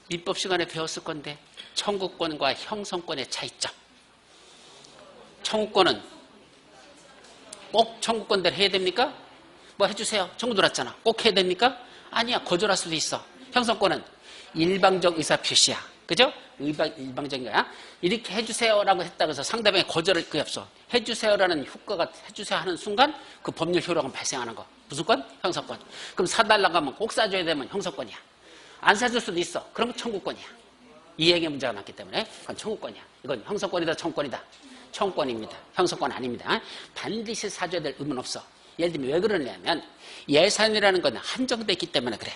민법 시간에 배웠을 건데 청구권과 형성권의 차이점. 청구권은 꼭 청구권대로 해야 됩니까? 뭐 해주세요. 청구 들어왔잖아. 꼭 해야 됩니까? 아니야. 거절할 수도 있어. 형성권은 일방적 의사 표시야. 그죠? 일방적인 거야. 이렇게 해주세요라고 했다고 해서 상대방이 거절할 게 없어. 해주세요라는 효과가 해주세요 하는 순간 그 법률 효력은 발생하는 거. 무슨 권? 형성권. 그럼 사달라고 하면 꼭 사줘야 되면 형성권이야. 안 사줄 수도 있어. 그럼 청구권이야. 이행의 문제가 많기 때문에 그건 청구권이야. 이건 형성권이다, 청구권이다. 청구권입니다. 형성권 아닙니다. 반드시 사줘야 될 의무는 없어. 예를 들면 왜 그러냐면 예산이라는 건 한정돼 있기 때문에 그래.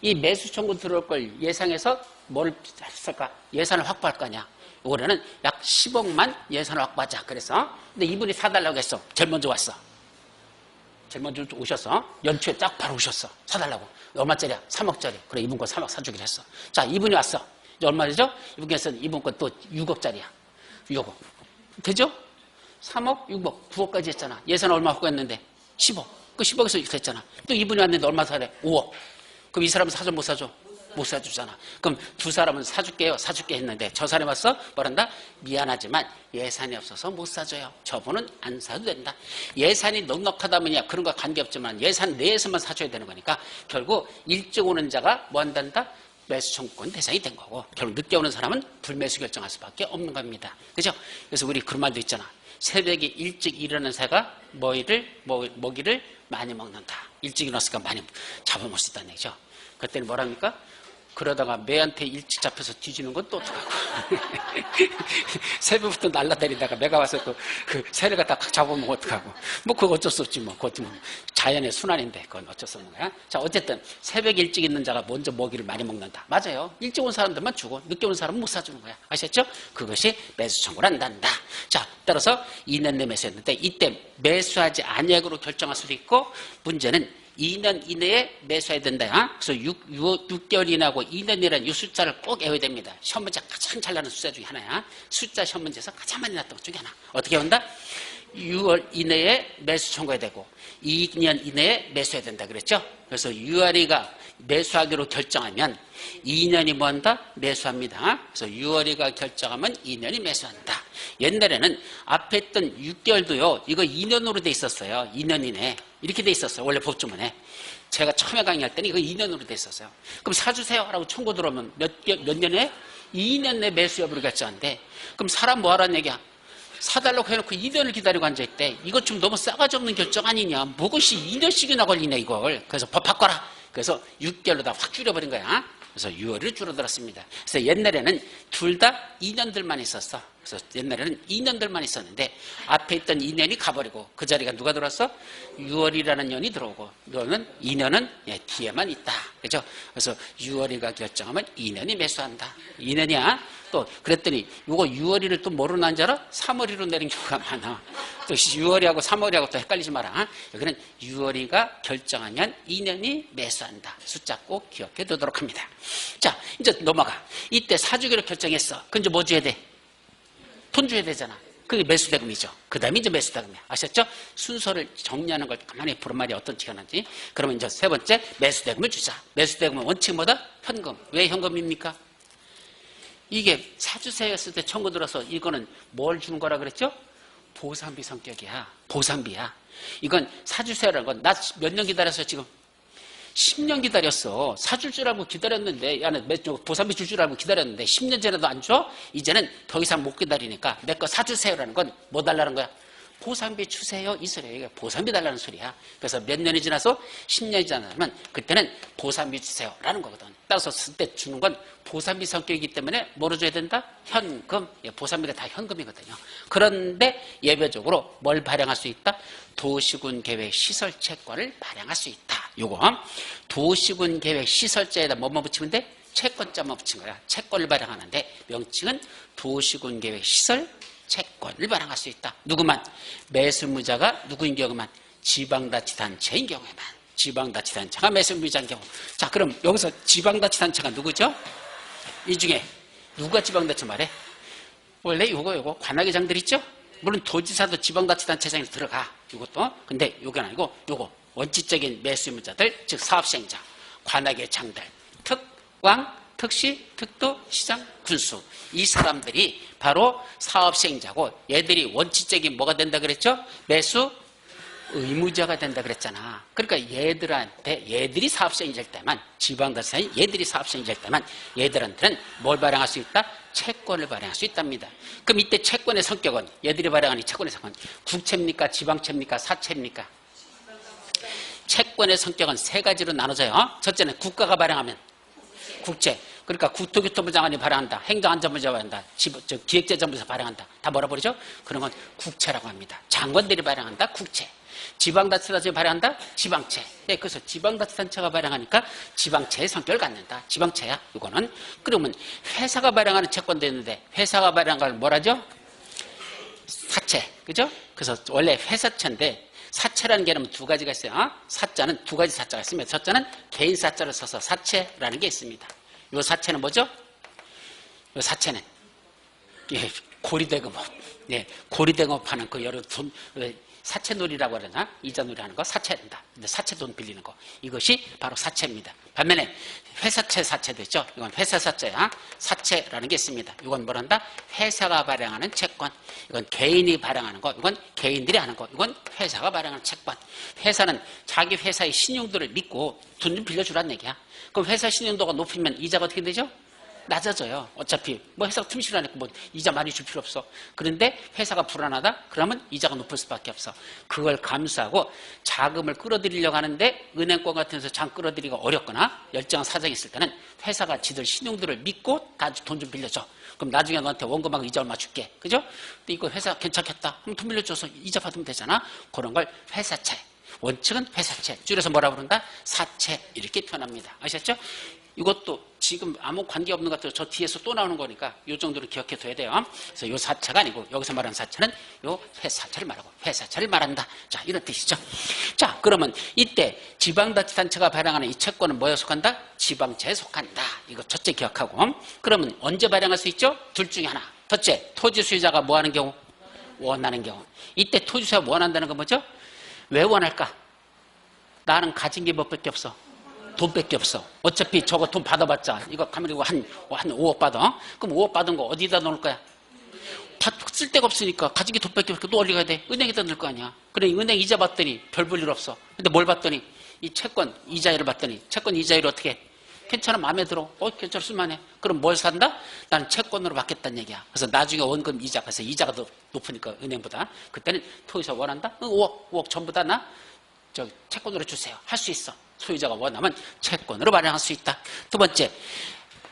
이 매수 청구 들어올 걸 예상해서 뭘 했을까? 예산을 확보할 거 아니야. 올해는 약 10억만 예산을 확보하자. 그래서 근데 이분이 사달라고 했어. 제일 먼저 왔어. 제일 먼저 오셨어. 연초에 딱 바로 오셨어. 사달라고. 얼마짜리야? 3억짜리. 그래, 이분 거 3억 사주기로 했어. 자, 이분이 왔어. 이제 얼마죠? 이분께서는 이분 거 또 6억짜리야. 6억. 되죠? 3억, 6억, 9억까지 했잖아. 예산 얼마 확보했는데? 10억. 그 10억에서 이렇게 했잖아. 또 이분이 왔는데 얼마 사래? 5억. 그럼 이 사람은 사줘, 못 사줘? 못 사주잖아. 그럼 두 사람은 사줄게요, 사줄게 했는데 저 사람이 왔어? 뭐란다? 미안하지만 예산이 없어서 못 사줘요. 저분은 안 사도 된다. 예산이 넉넉하다면야 그런 거 관계없지만 예산 내에서만 사줘야 되는 거니까 결국 일찍 오는 자가 뭐 한단다? 매수 청구권 대상이 된 거고 결국 늦게 오는 사람은 불매수 결정할 수밖에 없는 겁니다. 그죠? 그래서 우리 그런 말도 있잖아. 새벽에 일찍 일어나는 새가 먹이를 많이 먹는다. 일찍 일어났으니까 많이 잡아먹을 수 있다는 얘기죠. 그때는 뭐랍니까? 그러다가 매한테 일찍 잡혀서 뒤지는 건 또 어떡하고. 새벽부터 날라다니다가 매가 와서 그 새를 갖다 각 잡아먹으면 어떡하고. 뭐 그거 어쩔 수 없지 뭐. 그것도 뭐 자연의 순환인데 그건 어쩔 수 없는 거야. 자, 어쨌든 새벽에 일찍 있는 자가 먼저 먹이를 많이 먹는다. 맞아요. 일찍 온 사람들만 주고 늦게 온 사람은 못 사주는 거야. 아셨죠? 그것이 매수 청구를 한단다. 자, 따라서 2년 내 매수했는데 이때 매수하지 아니하고로 결정할 수도 있고 문제는 2년 이내에 매수해야 된다. 그래서 6개월 이내하고 2년이라는 이 숫자를 꼭 외워야 됩니다. 시험 문제 가장 잘 나는 숫자 중에 하나야. 숫자 시험 문제에서 가장 많이 났던 것 중에 하나. 어떻게 한다? 6월 이내에 매수 청구해야 되고 2년 이내에 매수해야 된다 그랬죠? 그래서 6월이가 매수하기로 결정하면 2년이 뭐 한다? 매수합니다. 그래서 6월이가 결정하면 2년이 매수한다. 옛날에는 앞에 있던 6개월도요. 이거 2년으로 돼 있었어요. 2년 이내. 이렇게 돼 있었어요. 원래 법조문에. 제가 처음에 강의할 때는 이거 2년으로 돼 있었어요. 그럼 사주세요 라고 청구 들어오면 몇 년에? 2년 내 매수 여부를 결정한대. 그럼 사람 뭐 하라는 얘기야? 사달라고 해놓고 2년을 기다리고 앉아있대. 이것 좀 너무 싸가지 없는 결정 아니냐. 뭐것이 2년씩이나 걸리네 이걸. 그래서 법 바꿔라. 그래서 6개월로 다 확 줄여버린 거야. 그래서 6월을 줄어들었습니다. 그래서 옛날에는 둘 다 2년들만 있었어. 그래서 옛날에는 2년들만 있었는데 앞에 있던 2년이 가버리고 그 자리가 누가 들어왔어? 6월이라는 년이 들어오고 이거는 2년은 뒤에만 있다. 그죠? 그래서 6월이가 결정하면 2년이 매수한다. 2년이야. 또 그랬더니 이거 6월이를 또 뭐로 난 줄 알아? 3월이로 내린 경우가 많아. 또 6월이하고 3월이하고 또 헷갈리지 마라. 여기는 6월이가 결정하면 2년이 매수한다. 숫자 꼭 기억해 두도록 합니다. 자, 이제 넘어가. 이때 사주기로 결정했어. 그럼 이제 뭐 줘야 돼? 돈 줘야 되잖아. 그게 매수대금이죠. 그 다음에 이제 매수대금이야. 아셨죠? 순서를 정리하는 걸 가만히 보란 말이 어떤 지가는지. 그러면 이제 세 번째 매수대금을 주자. 매수대금은 원칙은 뭐다? 현금. 왜 현금입니까? 이게 사주세였을 때 청구 들어서 이거는 뭘 주는 거라 그랬죠? 보상비 성격이야. 보상비야. 이건 사주세라는 건 나 몇 년 기다렸어 지금? 10년 기다렸어. 사줄 줄 알고 기다렸는데, 야, 보상비 줄 줄 알고 기다렸는데 10년 전에도 안 줘? 이제는 더 이상 못 기다리니까 내 거 사주세요라는 건 뭐 달라는 거야? 보상비 주세요 이 소리야. 이게 보상비 달라는 소리야. 그래서 몇 년이 지나서 10년이 지나면 그때는 보상비 주세요라는 거거든. 따라서 그때 주는 건 보상비 성격이기 때문에 뭐로 줘야 된다? 현금. 보상비가 다 현금이거든요. 그런데 예외적으로 뭘 발행할 수 있다? 도시군 계획 시설 채권을 발행할 수 있다. 요거 도시군 계획 시설자에다 뭐만 붙이면 돼? 채권자만 붙인 거야. 채권을 발행하는데 명칭은 도시군 계획 시설 채권을 발행할 수 있다. 누구만? 매수무자가 누구인 경우만? 지방자치단체인 경우에만. 지방자치단체가 매수무자인 경우. 자, 그럼 여기서 지방자치단체가 누구죠? 이 중에 누가 지방자치 말해? 원래 요거 관악회장들 있죠? 물론 도지사도 지방자치단체장에 들어가. 이것도. 근데 요건 아니고 요거 원칙적인 매수무자들, 즉 사업시행자, 관악회장들, 특왕, 특시, 특도, 시장, 군수. 이 사람들이 바로 사업시행자고 얘들이 원칙적인 뭐가 된다 그랬죠? 매수 의무자가 된다 그랬잖아. 그러니까 얘들이 사업시행자일 때만, 지방자치단체 얘들이 사업시행자일 때만 얘들한테는 뭘 발행할 수 있다? 채권을 발행할 수 있답니다. 그럼 이때 채권의 성격은 얘들이 발행하는 채권의 성격은 국채입니까? 지방채입니까? 사채입니까? 채권의 성격은 세 가지로 나눠져요. 첫째는 국가가 발행하면 국채. 그러니까 국토교통부 장관이 발행한다. 행정안전부가 발행한다. 기획재정부에서 발행한다. 다 뭐라 부르죠? 그런 건 국채라고 합니다. 장관들이 발행한다. 국채. 지방자치단체가 발행한다. 지방채. 네, 그래서 지방자치단체가 발행하니까 지방채의 성격을 갖는다. 지방채야. 이거는. 그러면 회사가 발행하는 채권도 있는데 회사가 발행한 걸 뭐라죠? 사채. 그죠? 그래서 원래 회사채인데 사채라는 개념은 두 가지가 있어요. 사자는 두 가지 사자가 있습니다. 첫째는 개인 사자를 써서 사채라는 게 있습니다. 이 사채는 뭐죠? 이 사채는 고리대금업. 네, 고리대금업 하는 그 여러 돈, 사채놀이라고 그러나? 이자놀이 하는 거 사채된다. 근데 사채 돈 빌리는 거. 이것이 바로 사채입니다. 반면에 회사채 사채도 있죠. 이건 회사 사채야. 사채라는 게 있습니다. 이건 뭐란다? 회사가 발행하는 채권. 이건 개인이 발행하는 거. 이건 개인들이 하는 거. 이건 회사가 발행하는 채권. 회사는 자기 회사의 신용도를 믿고 돈 좀 빌려주라는 얘기야. 그럼 회사 신용도가 높으면 이자가 어떻게 되죠? 낮아져요. 어차피 뭐 회사가 틈실하니까 뭐 이자 많이 줄 필요 없어. 그런데 회사가 불안하다? 그러면 이자가 높을 수밖에 없어. 그걸 감수하고 자금을 끌어들이려고 하는데 은행권 같은 데서 장 끌어들이기가 어렵거나 열정한 사정이 있을 때는 회사가 지들 신용도를 믿고 다 돈 좀 빌려줘. 그럼 나중에 너한테 원금하고 이자 얼마 줄게. 그죠? 근데 이거 회사 괜찮겠다. 그럼 돈 빌려줘서 이자 받으면 되잖아. 그런 걸 회사채. 원칙은 회사채. 줄여서 뭐라 부른다? 사채. 이렇게 표현합니다. 아셨죠? 이것도 지금 아무 관계없는 것 같아요. 저 뒤에서 또 나오는 거니까 이 정도로 기억해 둬야 돼요. 그래서 이 사채가 아니고 여기서 말하는 사채는 이 회사채를 말하고 회사채를 말한다. 자, 이런 뜻이죠. 자, 그러면 이때 지방자치단체가 발행하는 이 채권은 뭐에 속한다? 지방채에 속한다. 이거 첫째 기억하고. 그러면 언제 발행할 수 있죠? 둘 중에 하나. 첫째, 토지 소유자가 뭐 하는 경우? 원하는 경우. 이때 토지 소유자가 원한다는 건 뭐죠? 왜 원할까? 나는 가진 게 몇밖에 없어. 돈밖에 없어. 어차피 저거 돈 받아봤자 이거 가면 이거 한 5억 받아. 그럼 5억 받은 거 어디다 넣을 거야? 다 쓸 데가 없으니까 가진 게 돈밖에 없으니까 또 어디 가야 돼? 은행에다 넣을 거 아니야. 그래 은행 이자 받더니 별 볼 일 없어. 근데 뭘 받더니 이 채권 이자율을 받더니 채권 이자율이 어떻게 해? 괜찮아 마음에 들어. 괜찮아 쓸만해. 그럼 뭘 산다? 나는 채권으로 받겠다는 얘기야. 그래서 나중에 원금 이자 그래서 이자가 더 높으니까 은행보다 그때는 토지사 원한다? 5억 전부 다 나 채권으로 주세요. 할 수 있어. 소유자가 원하면 채권으로 발행할 수 있다. 두 번째,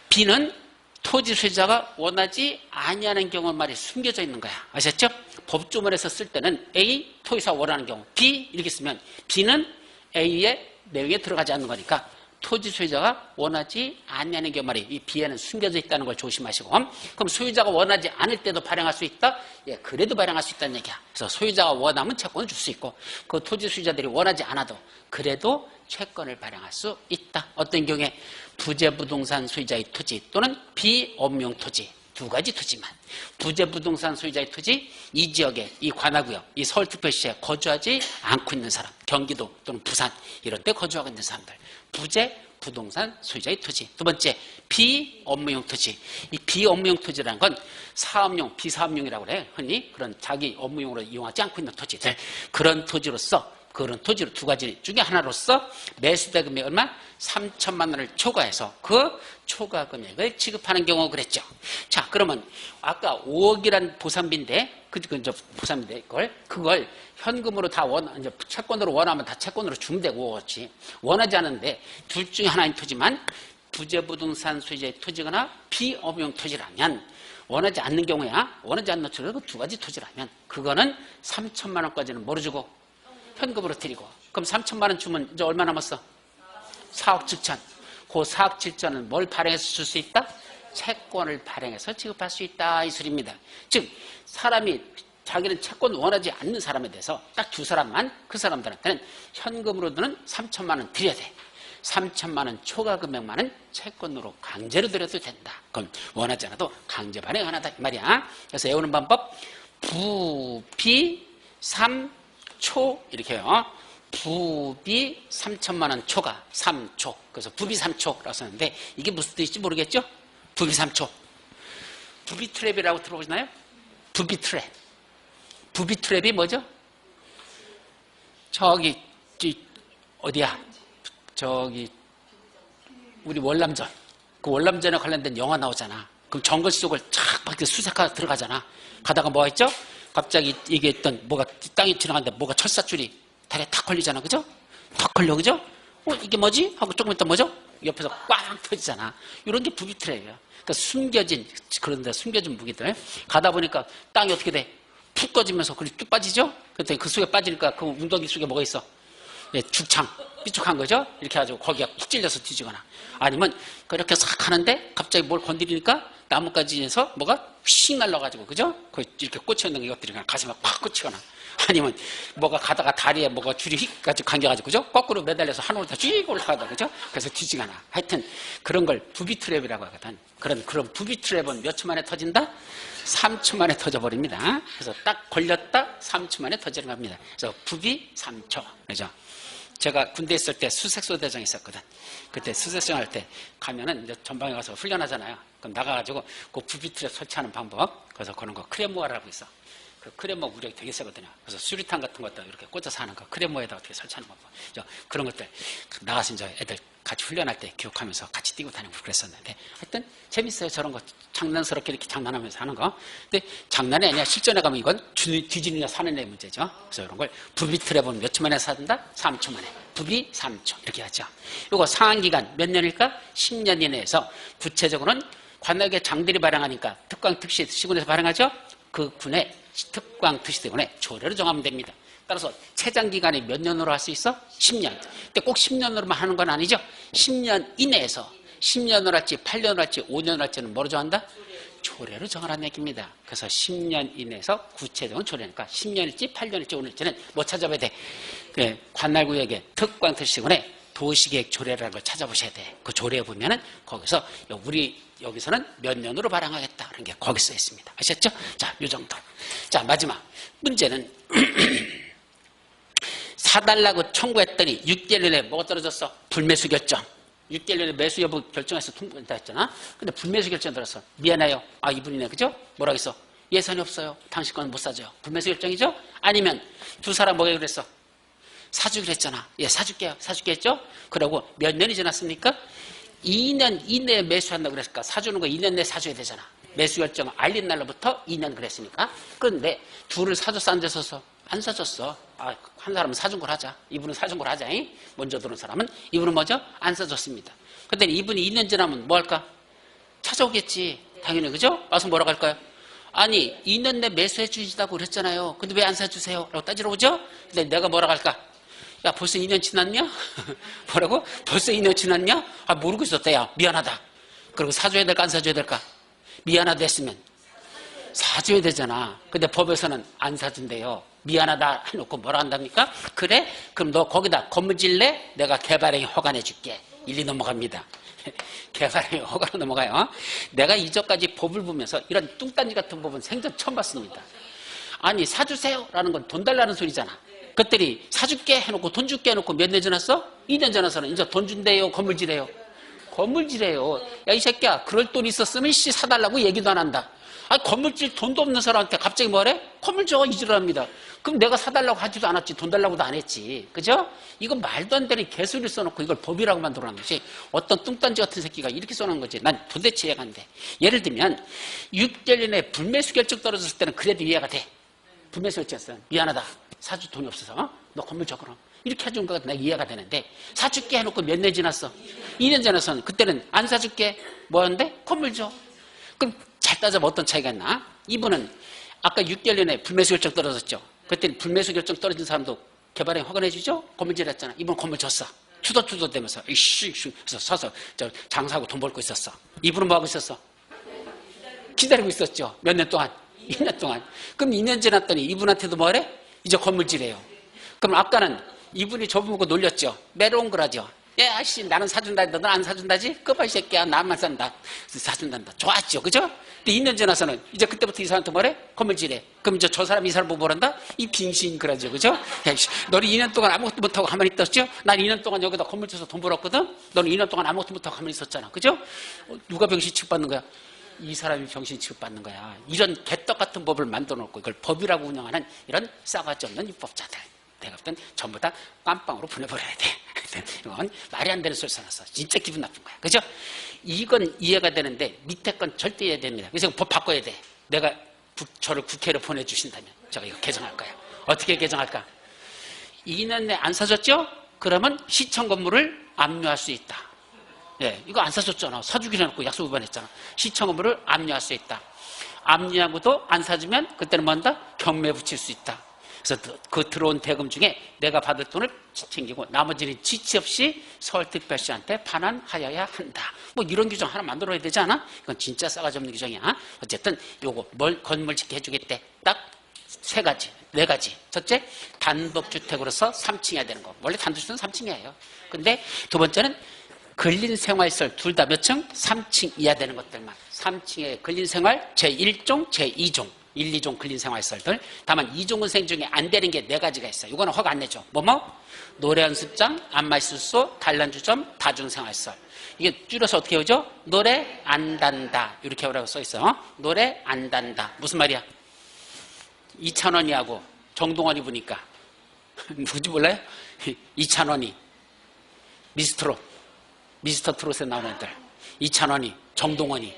B는 토지 소유자가 원하지 아니하는 경우 말이 숨겨져 있는 거야. 아셨죠? 법조문에서 쓸 때는 A, 토지사가 원하는 경우, B 이렇게 쓰면 B는 A의 내용에 들어가지 않는 거니까 토지 소유자가 원하지 아니하는 경우 말이 이 B에는 숨겨져 있다는 걸 조심하시고 그럼 소유자가 원하지 않을 때도 발행할 수 있다? 예, 그래도 발행할 수 있다는 얘기야. 그래서 소유자가 원하면 채권을 줄 수 있고 그 토지 소유자들이 원하지 않아도 그래도 채권을 발행할 수 있다. 어떤 경우에 부재부동산 소유자의 토지 또는 비업용 토지 두 가지 토지만 부재 부동산 소유자의 토지 이 지역에 이 관할구역 이 서울특별시에 거주하지 않고 있는 사람 경기도 또는 부산 이런 데 거주하고 있는 사람들 부재 부동산 소유자의 토지. 두 번째 비업무용 토지. 이 비업무용 토지라는 건 사업용 비사업용이라고 그래. 흔히 그런 자기 업무용으로 이용하지 않고 있는 토지들 그런 토지로서 그런 토지로 두 가지 중에 하나로서 매수대금이 얼마? 3천만 원을 초과해서 그 초과 금액을 지급하는 경우 그랬죠. 자, 그러면 아까 5억이란 보상비인데 보상비인데 그걸 현금으로 다 이제 채권으로 원하면 다 채권으로 주면 되고 그렇지. 원하지 않은데 둘 중에 하나인 토지만 부재부동산 소유자의 토지거나 비업무용 토지라면 원하지 않는 경우야. 원하지 않는 토지는 그 두 가지 토지라면 그거는 3천만 원까지는 뭐로 주고 현금으로 드리고 그럼 3천만 원 주면 이제 얼마 남았어? 4억 7천. 그 4억 7천은 뭘 발행해서 줄 수 있다? 채권을 발행해서 지급할 수 있다 이 소리입니다. 즉 사람이 자기는 채권 원하지 않는 사람에 대해서 딱 두 사람만 그 사람들한테는 현금으로 드는 3천만 원 드려야 돼. 3천만 원 초과 금액만은 채권으로 강제로 드려도 된다. 그럼 원하지 않아도 강제 발행하다 이 말이야. 그래서 외우는 방법 부비 3초 이렇게 해요. 부비 3천만 원 초과 3초. 그래서 부비 3초라고 썼는데 이게 무슨 뜻인지 모르겠죠? 부비 3초. 부비 트랩이라고 들어보시나요? 부비 트랩. 부비 트랩이 뭐죠? 저기 어디야? 저기 우리 월남전. 그 월남전에 관련된 영화 나오잖아. 그럼 정글 속을 쫙 밖에 수색하다 들어가잖아. 가다가 뭐가 있죠? 갑자기 이게 있던 뭐가 땅에 지나가는데 뭐가 철사줄이 다리에 탁 걸리잖아. 그죠? 탁 걸려. 그죠? 이게 뭐지? 하고 조금 있다 뭐죠? 옆에서 꽝 터지잖아. 이런 게 부비 트랩이야. 그러니까 그런데 숨겨진 무기들. 가다 보니까 땅이 어떻게 돼? 푹 꺼지면서 그리 쭉 빠지죠? 그랬더니 그 속에 빠지니까 그 웅덩이 속에 뭐가 있어? 예, 죽창. 삐죽한 거죠? 이렇게 해가지고 거기가 푹 찔려서 뒤지거나. 아니면 그렇게 싹 하는데 갑자기 뭘 건드리니까 나뭇가지에서 뭐가 휙 날라가지고, 그죠? 이렇게 꽂혀있는 이것들이 그냥 가슴에 팍 꽂히거나. 아니면 뭐가 가다가 다리에 뭐가 줄이 휙 감겨가지고, 그죠? 거꾸로 매달려서 하늘로 다 쭉 올라가다, 그죠? 그래서 뒤지거나. 하여튼 그런 걸 부비 트랩이라고 하거든. 그런 부비 트랩은 몇 초 만에 터진다? 3초 만에 터져버립니다. 그래서 딱 걸렸다? 3초 만에 터지는 겁니다. 그래서 부비 3초. 그죠? 제가 군대 있을 때 수색소대장 있었거든. 그때 수색소장 할 때 가면은 이제 전방에 가서 훈련하잖아요. 그럼 나가가지고 그 부비 트랩 설치하는 방법. 그래서 그런 거 크레모아라고 있어. 그 크레모 무력이 되게 세거든요. 그래서 수류탄 같은 것도 이렇게 꽂아서 하는 거. 크레모에다가 어떻게 설치하는 방법. 그런 것들 나가서 이제 애들 같이 훈련할 때 기억하면서 같이 뛰고 다니고 그랬었는데 하여튼 재밌어요. 저런 거 장난스럽게 이렇게 장난하면서 하는 거. 근데 장난이 아니야. 실전에 가면 이건 뒤지느냐 사느냐의 문제죠. 그래서 이런 걸 부비 트랩은 몇 초 만에 사든다? 3초 만에. 부비 3초 이렇게 하죠. 이거 상한기간 몇 년일까? 10년 이내에서 구체적으로는 관할의 장들이 발행하니까 특광 특시 시군에서 발행하죠. 그 군의 특광 특시군의 조례로 정하면 됩니다. 따라서 최장기간이 몇 년으로 할 수 있어? 10년. 근데 꼭 10년으로만 하는 건 아니죠. 10년 이내에서 10년으로 할지 8년으로 할지 5년으로 할지는 뭐로 정한다? 조례로 정하라는 얘기입니다. 그래서 10년 이내에서 구체적인 조례니까 10년일지 8년일지 5년일지는 뭐 찾아봐야 돼? 관할구역의 특광특시군의 도시계획 조례라는 걸 찾아보셔야 돼. 그 조례에 보면은 거기서 우리 여기서는 몇 년으로 발행하겠다 그런 게 거기 써 있습니다. 아셨죠? 자, 요 정도. 자, 마지막 문제는 사달라고 청구했더니 6개월 내에 뭐가 떨어졌어? 불매수 결정. 6개월 내에 매수 여부 결정해서 통보했다 했잖아. 근데 불매수 결정 들었어. 미안해요. 아, 이분이네. 그죠? 뭐라고 했어? 예산이 없어요. 당신 거는 못 사줘요. 불매수 결정이죠? 아니면 두 사람 뭐가 그랬어? 사주기로 했잖아. 예, 사줄게요. 사줄게 했죠? 그러고 몇 년이 지났습니까? 2년 이내에 매수한다고 그랬을까? 사주는 거 2년 내에 사줘야 되잖아. 매수 결정을 알린 날로부터 2년 그랬으니까. 그런데 둘을 사줬어, 안 줬어? 안 사줬어. 아, 한 사람은 사준 걸 하자. 이분은 사준 걸 하자. 먼저 들어온 사람은. 이분은 뭐죠? 안 사줬습니다. 근데 이분이 2년 지나면 뭐 할까? 찾아오겠지. 당연히, 그죠? 와서 뭐라고 할까요? 아니, 2년 내 매수해 주시다고 그랬잖아요. 근데 왜 안 사주세요? 라고 따지러 오죠? 근데 내가 뭐라고 할까? 야, 벌써 2년 지났냐? 뭐라고? 벌써 2년 지났냐? 아, 모르고 있었다. 야, 미안하다. 그리고 사줘야 될까, 안 사줘야 될까? 미안하다 했으면 사줘야 되잖아. 근데 법에서는 안 사준대요. 미안하다 해놓고 뭐라 한답니까? 그래? 그럼 너 거기다 건물 질래? 내가 개발행위 허가내 줄게. 일리 넘어갑니다. 개발의 허가로 넘어가요. 내가 이전까지 법을 보면서 이런 뚱딴지 같은 법은 생전 처음 봤습니다. 아니 사주세요 라는 건 돈 달라는 소리잖아. 그랬더니 사줄게 해놓고 돈 줄게 해놓고 몇 년 지났어? 2년 지나서는 이제 돈 준대요 건물지래요. 건물지래요. 야 이 새끼야 그럴 돈 있었으면 씨 사달라고 얘기도 안 한다. 아 건물질 돈도 없는 사람한테 갑자기 뭐래? 건물 줘 이지랄합니다. 그럼 내가 사달라고 하지도 않았지 돈 달라고도 안 했지. 그죠? 이건 말도 안 되는 개소리를 써놓고 이걸 법이라고 만들어놓은 것이 어떤 뚱딴지 같은 새끼가 이렇게 써놓은 거지. 난 도대체 이해가 안 돼. 예를 들면 6개월 내에 불매수 결정 떨어졌을 때는 그래도 이해가 돼. 불매수 결정했어. 미안하다. 사줄 돈이 없어서 너 건물 줘 그럼. 이렇게 해준 거가 내가 이해가 되는데 사줄게 해놓고 몇 년 지났어? 2년 지나서는 그때는 안 사줄게 뭐였는데? 건물 줘. 그럼 잘 따져봐 어떤 차이가 있나? 이분은 아까 6개월 전에 불매수 결정 떨어졌죠. 그때 불매수 결정 떨어진 사람도 개발에 허가 내주죠? 건물질 했잖아. 이분 건물 줬어. 투덜투덜 대면서 이씨 그래서 서서 장사하고 돈 벌고 있었어. 이분은 뭐 하고 있었어? 기다리고 있었죠. 몇 년 동안? 2년 동안. 그럼 2년 지났더니 이분한테도 뭐래? 이제 건물질해요. 그럼 아까는 이분이 저보고 놀렸죠. 메로운 거라죠. 예, 아씨, 나는 사준다 했는데 너 안 사준다지? 그봐, 이 새끼야. 나만 산다. 사준단다. 좋았죠. 그죠? 근데 2년 지나서는 이제 그때부터 이 사람한테 뭐래? 건물질해. 그럼 이제 저 사람이 이 사람 보고 뭐란다? 이 빙신 그러죠. 그죠? 야, 씨, 너는 2년 동안 아무것도 못하고 가만히 있었죠? 난 2년 동안 여기다 건물 쳐서 돈 벌었거든? 너는 2년 동안 아무것도 못하고 가만히 있었잖아. 그죠? 누가 병신 취급받는 거야? 이 사람이 병신 취급받는 거야. 이런 개떡 같은 법을 만들어 놓고 이걸 법이라고 운영하는 이런 싸가지 없는 입법자들. 내가 볼 땐 전부 다 깜빵으로 보내버려야 돼. 이건 말이 안 되는 소리 써놨어. 진짜 기분 나쁜 거야. 그죠? 이건 이해가 되는데 밑에 건 절대 이해 됩니다. 그래서 법 바꿔야 돼. 내가 저를 국회로 보내주신다면 제가 이거 개정할 거야. 어떻게 개정할까? 2년 내에 안 사줬죠? 그러면 시청 건물을 압류할 수 있다. 예, 이거 안 사줬잖아. 사주기로 해놓고 약속 위반했잖아. 시청 건물을 압류할 수 있다. 압류하고도 안 사주면 그때는 뭔다? 경매 붙일 수 있다. 그래서 그 들어온 대금 중에 내가 받을 돈을 챙기고 나머지는 지치 없이 서울특별시한테 반환하여야 한다. 뭐 이런 규정 하나 만들어야 되지 않아? 이건 진짜 싸가지 없는 규정이야. 어쨌든 요거 뭘 건물 짓게 해주겠대. 딱 세 가지, 네 가지. 첫째, 단독주택으로서 3층이어야 되는 거. 원래 단독주택은 3층이에요. 근데 두 번째는 근린생활시설 둘 다 몇 층? 3층 이하 되는 것들만. 3층의 근린생활 제1종, 제2종. 1, 2종 근린생활시설들. 다만 2종은 생중에 안 되는 게 네 가지가 있어요. 이거는 허가 안 내죠. 뭐뭐? 노래연습장, 안마실수, 단란주점, 다중생활시설. 이게 줄여서 어떻게 오죠? 노래 안 단다. 이렇게 오라고 써 있어. 노래 안 단다. 무슨 말이야? 이찬원이하고 정동원이 보니까 누구지 몰라요? 이찬원이 미스터 트롯에 나오는 애들. 이찬원이, 정동원이.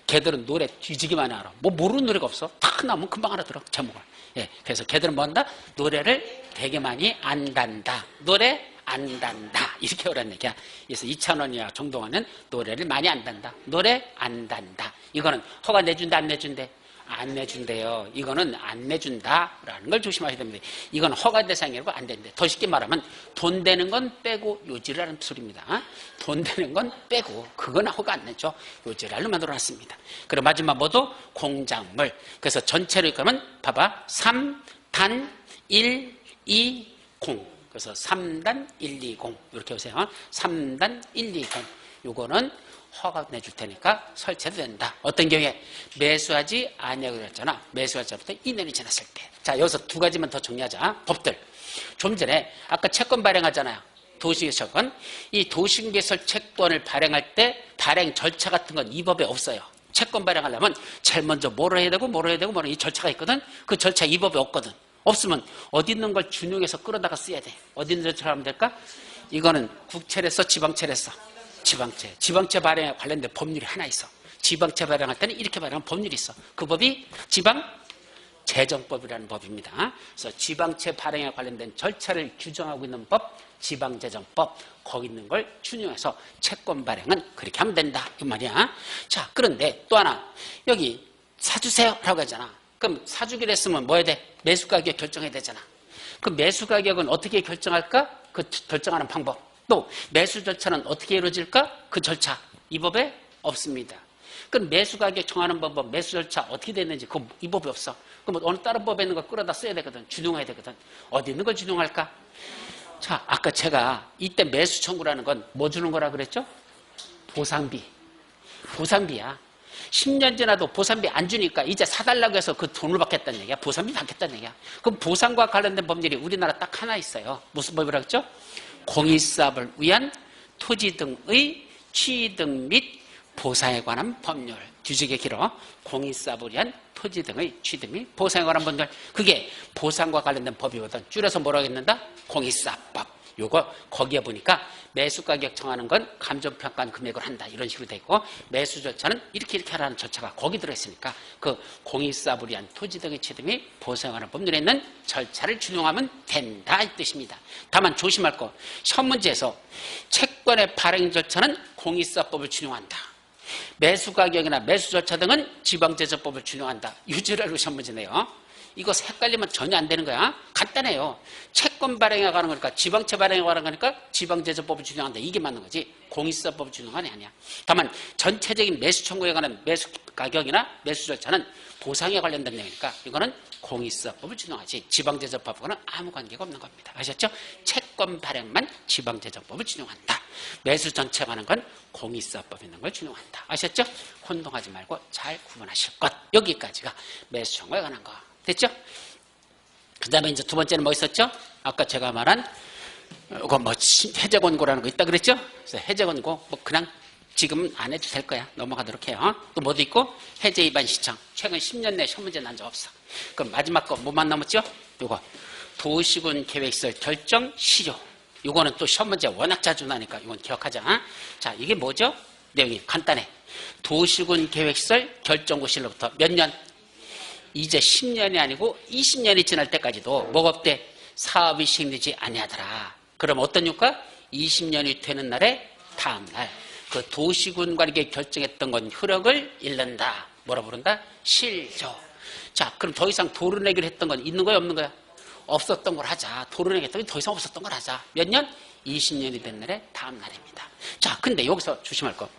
걔들은 노래 뒤지기 많이 알아. 뭐 모르는 노래가 없어. 다 나오면 금방 알아들어, 제목을. 예, 그래서 걔들은 뭐 한다? 노래를 되게 많이 안단다. 노래 안단다. 이렇게 오라는 얘기야. 그래서 이찬원이와 정동원은 노래를 많이 안단다. 노래 안단다. 이거는 허가 내준다, 안 내준대? 안 내준대요. 이거는 안 내준다라는 걸 조심하셔야 됩니다. 이건 허가 대상이라고 안 된대. 더 쉽게 말하면 돈 되는 건 빼고 요지라는 소리입니다. 돈 되는 건 빼고 그건 허가 안 내죠. 요지랄로 만들어놨습니다. 그리고 마지막 뭐도 공작물. 그래서 전체로 그러면 봐봐. 3단 1, 2, 0. 그래서 3단 1, 2, 0 이렇게 보세요. 3단 1, 2, 0. 요거는 허가 내줄 테니까 설치해도 된다. 어떤 경우에 매수하지 아니하고 그랬잖아. 매수할 때부터 2년이 지났을 때. 자, 여기서 두 가지만 더 정리하자. 법들. 좀 전에 아까 채권 발행하잖아요. 도시개설권. 이 도시개설 채권을 발행할 때 발행 절차 같은 건 이 법에 없어요. 채권 발행하려면 제일 먼저 뭐를 해야 되고 뭐를 해야 되고 뭐를 이 절차가 있거든. 그 절차 이 법에 없거든. 없으면 어디 있는 걸 준용해서 끌어다가 써야 돼. 어디 있는 절차를 하면 될까? 이거는 국채를 써, 지방채를 써. 지방채 발행에 관련된 법률이 하나 있어. 지방채 발행할 때는 이렇게 발행하는 법률이 있어. 그 법이 지방재정법이라는 법입니다. 그래서 지방채 발행에 관련된 절차를 규정하고 있는 법, 지방재정법, 거기 있는 걸 준용해서 채권 발행은 그렇게 하면 된다. 이 말이야. 자, 그런데 또 하나, 여기 사주세요 라고 하잖아. 그럼 사주기로 했으면 뭐 해야 돼? 매수가격 결정해야 되잖아. 그 매수가격은 어떻게 결정할까? 그 결정하는 방법. 또 매수 절차는 어떻게 이루어질까? 그 절차 이 법에 없습니다. 그럼 매수가격 정하는 방법, 매수 절차 어떻게 됐는지 이 법이 없어. 그럼 어느 다른 법에 있는 걸 끌어다 써야 되거든. 준용해야 되거든. 어디 있는 걸 준용할까? 자, 아까 제가 이때 매수 청구라는 건 뭐 주는 거라 그랬죠? 보상비야. 10년 지나도 보상비 안 주니까 이제 사달라고 해서 그 돈을 받겠다는 얘기야. 보상비 받겠다는 얘기야. 그럼 보상과 관련된 법률이 우리나라 딱 하나 있어요. 무슨 법이라고 했죠? 공익사업을 위한 토지 등의 취득 및 보상에 관한 법률. 뒤지게 길어. 공익사업을 위한 토지 등의 취득 및 보상에 관한 법률. 그게 보상과 관련된 법이거든. 줄여서 뭐라고 했는다? 공익사업법. 요거 거기에 보니까 매수가격 정하는 건 감정평가한 금액을 한다 이런 식으로 돼 있고, 매수 절차는 이렇게 하라는 절차가 거기 들어있으니까 그 공익사업을 위한 토지 등의 취득 및 보상하는 법률에 있는 절차를 준용하면 된다 이 뜻입니다. 다만 조심할 거, 시험 문제에서 채권의 발행 절차는 공익사업법을 준용한다, 매수가격이나 매수 절차 등은 지방제조법을 준용한다, 유지라고 시험 문제네요. 이거 헷갈리면 전혀 안 되는 거야. 간단해요. 채권 발행에 관한 거니까, 지방채 발행에 관한 거니까 지방제조법을 준용한다. 이게 맞는 거지. 공익사업법을 준용하는 게 아니야. 다만 전체적인 매수 청구에 관한 매수 가격이나 매수 절차는 보상에 관련된 내용이니까 이거는 공익사업법을 준용하지 지방제조법과는 아무 관계가 없는 겁니다. 아셨죠? 채권 발행만 지방제조법을 준용한다. 매수 전체에 관한 건 공익사업법에 있는 걸 준용한다. 아셨죠? 혼동하지 말고 잘 구분하실 것. 여기까지가 매수 청구에 관한 거. 됐죠? 그 다음에 이제 두 번째는 뭐 있었죠? 아까 제가 말한, 이거 뭐, 해제권고라는 거 있다 그랬죠? 그래서 해제권고, 뭐, 그냥 지금은 안 해도 될 거야. 넘어가도록 해요. 또 뭐도 있고, 해제 위반 신청. 최근 10년 내에 시험 문제 난 적 없어. 그럼 마지막 거 뭐만 남았죠? 요거. 도시군 계획설 결정 실효. 요거는 또 시험 문제 워낙 자주 나니까 이건 기억하자. 자, 이게 뭐죠? 내용이 간단해. 도시군 계획설 결정고 실로부터 몇 년? 이제 10년이 아니고 20년이 지날 때까지도 뭐가 없대? 사업이 시행되지 아니하더라. 그럼 어떤 효과? 20년이 되는 날에 다음 날 그 도시군 관계 결정했던 건 효력을 잃는다. 뭐라 부른다? 실효. 자, 그럼 더 이상 도로내기로 했던 건 있는 거야 없는 거야? 없었던 걸 하자. 도로내기 했던 건 더 이상 없었던 걸 하자. 몇 년? 20년이 된 날에 다음 날입니다. 자, 근데 여기서 조심할 거.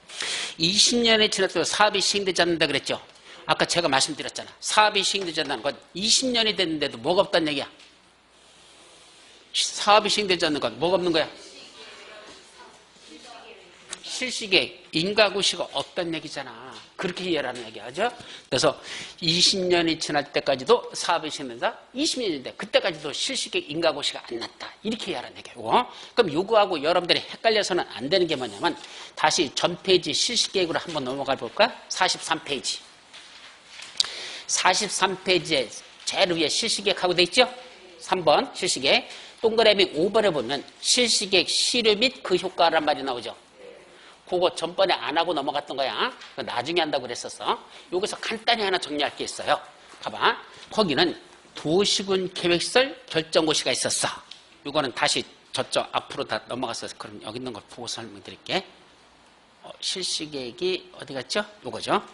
20년이 지났어도 사업이 시행되지 않는다 그랬죠? 아까 제가 말씀드렸잖아. 사업이 시행되지 않는 건 20년이 됐는데도 뭐가 없다는 얘기야. 사업이 시행되지 않는 건 뭐가 없는 거야. 실시계획, 인가구시가 없다는 얘기잖아. 그렇게 이해하라는 얘기하죠. 그래서 20년이 지날 때까지도 사업이 시행된다. 20년인데 그때까지도 실시계획, 인가구시가 안 났다. 이렇게 이해하라는 얘기고. 그럼 요거하고 여러분들이 헷갈려서는 안 되는 게 뭐냐면, 다시 전 페이지 실시계획으로 한번 넘어가 볼까? 43페이지. 43페이지에 제일 위에 실시계획하고 돼 있죠? 3번 실시계획. 동그라미 5번에 보면 실시계획 실효 및 그 효과란 말이 나오죠. 그거 전번에 안 하고 넘어갔던 거야. 나중에 한다고 그랬었어. 여기서 간단히 하나 정리할 게 있어요. 봐봐. 거기는 도시군 계획설 결정고시가 있었어. 이거는 다시 저쪽 앞으로 다 넘어갔어서 그럼 여기 있는 걸 보고 설명드릴게. 실시계획이 어디 갔죠? 요거죠.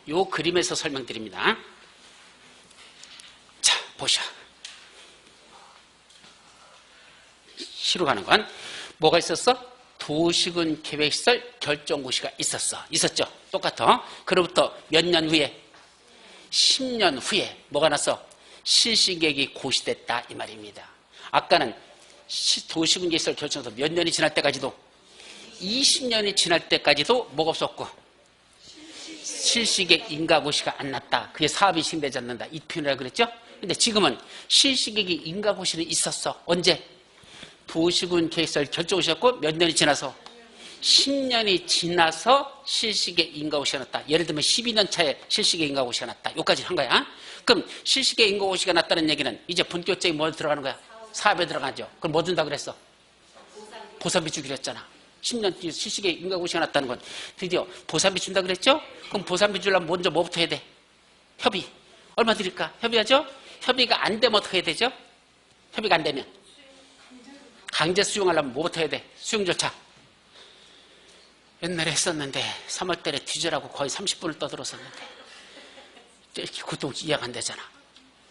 요 그림에서 설명드립니다. 자, 보셔. 시로 가는 건 뭐가 있었어? 도시군 계획설 결정고시가 있었어. 있었죠? 똑같아. 그로부터 몇 년 후에? 10년 후에 뭐가 났어? 실시계획이 고시됐다 이 말입니다. 아까는 도시군 계획설 결정서 몇 년이 지날 때까지도 20년이 지날 때까지도 뭐가 없었고 실시계획 인가고시가 안 났다. 그게 사업이 시행되지 않는다. 이 표현이라고 그랬죠? 근데 지금은 실시계획이 인가고시는 있었어. 언제? 도시군 계획설 결정고시였고 몇 년이 지나서? 10년이 지나서 실시계획 인가고시가 났다. 예를 들면 12년 차에 실시계획 인가고시가 났다. 여기까지 한 거야. 그럼 실시계획 인가고시가 났다는 얘기는 이제 본격적인 뭐 들어가는 거야? 사업에 들어가죠. 그럼 뭐 준다 그랬어? 보상비 주기로 했잖아. 10년 뒤에 실시계획 인가고시가 났다는 건 드디어 보상비 준다 그랬죠? 그럼 보상비 주려면 먼저 뭐부터 해야 돼? 협의. 얼마 드릴까? 협의하죠? 협의가 안 되면 어떻게 해야 되죠? 협의가 안 되면 강제 수용하려면 뭐부터 해야 돼? 수용 절차. 옛날에 했었는데 3월달에 뒤져라고 거의 30분을 떠들었었는데 그것도 이해가 안 되잖아.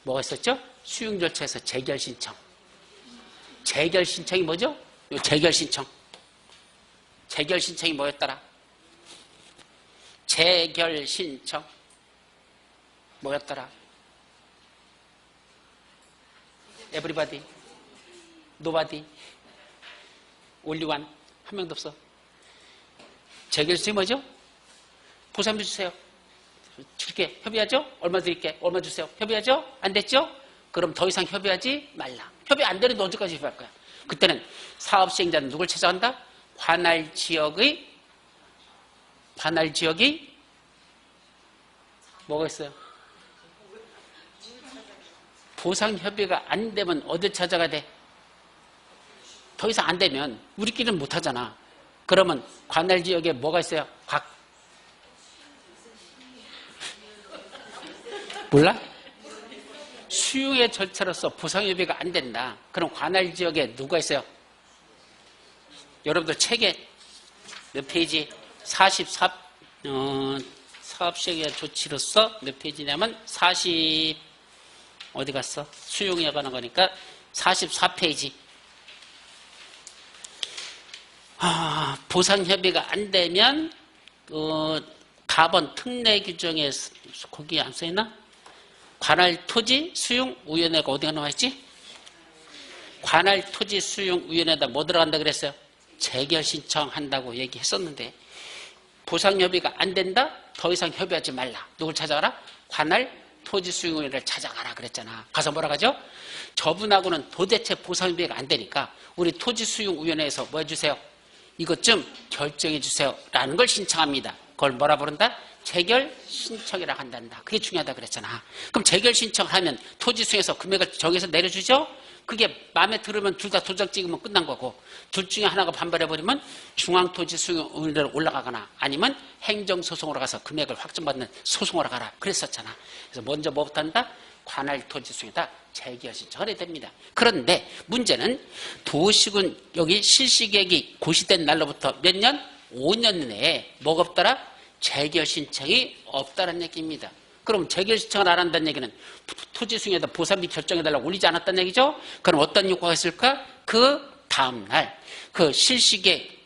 뭐가 있었죠? 수용 절차에서 재결 신청. 재결 신청이 뭐죠? 요 재결 신청. 재결 신청이 뭐였더라? 재결 신청 뭐였더라? Everybody, nobody, only one. 한 명도 없어. 재결신청이 뭐죠? 보상비 주세요. 줄게. 협의하죠? 얼마 드릴게. 얼마 주세요. 협의하죠? 안 됐죠? 그럼 더 이상 협의하지 말라. 협의 안 되는데 언제까지 협의할 거야? 그때는 사업 시행자는 누굴 찾아간다? 관할 지역이 뭐가 있어요? 보상 협의가 안 되면 어디 찾아가야 돼? 더 이상 안 되면 우리끼리는 못 하잖아. 그러면 관할 지역에 뭐가 있어요? 몰라? 수용의 절차로서 보상협의가 안 된다. 그럼 관할 지역에 누가 있어요? 여러분들 책에 몇 페이지? 44, 사업시행의 조치로서 몇 페이지냐면 40, 어디 갔어? 수용에 관한 거니까 44페이지. 보상협의가 안 되면, 가번 특례 규정에 거기 안 써있나? 관할 토지 수용 위원회가 어디가 나와 있지? 관할 토지 수용 위원회에다 뭐 들어간다 그랬어요? 재결 신청한다고 얘기했었는데 보상 협의가 안 된다? 더 이상 협의하지 말라. 누굴 찾아가라? 관할 토지 수용 위원회를 찾아가라 그랬잖아. 가서 뭐라 하죠? 저분하고는 도대체 보상 협의가 안 되니까 우리 토지 수용 위원회에서 뭐 해주세요? 이것 좀 결정해 주세요 라는 걸 신청합니다. 그걸 뭐라 부른다? 재결 신청이라고 한단다. 그게 중요하다 그랬잖아. 그럼 재결 신청하면 토지 수용에서 금액을 정해서 내려주죠? 그게 마음에 들으면 둘 다 도장 찍으면 끝난 거고 둘 중에 하나가 반발해버리면 중앙토지수용위원회로 올라가거나 아니면 행정소송으로 가서 금액을 확정받는 소송으로 가라 그랬었잖아. 그래서 먼저 뭐부터 한다? 관할 토지수용에다 재결 신청을 해야 됩니다. 그런데 문제는 도시군 여기 실시계획이 고시된 날로부터 몇 년? 5년 내에 뭐가 없더라? 재결 신청이 없다는 얘기입니다. 그럼 재결 신청을 안 한다는 얘기는 토지 수용에다 보상비 결정해달라고 올리지 않았다는 얘기죠? 그럼 어떤 효과가 있을까? 그 다음날 그 실시계획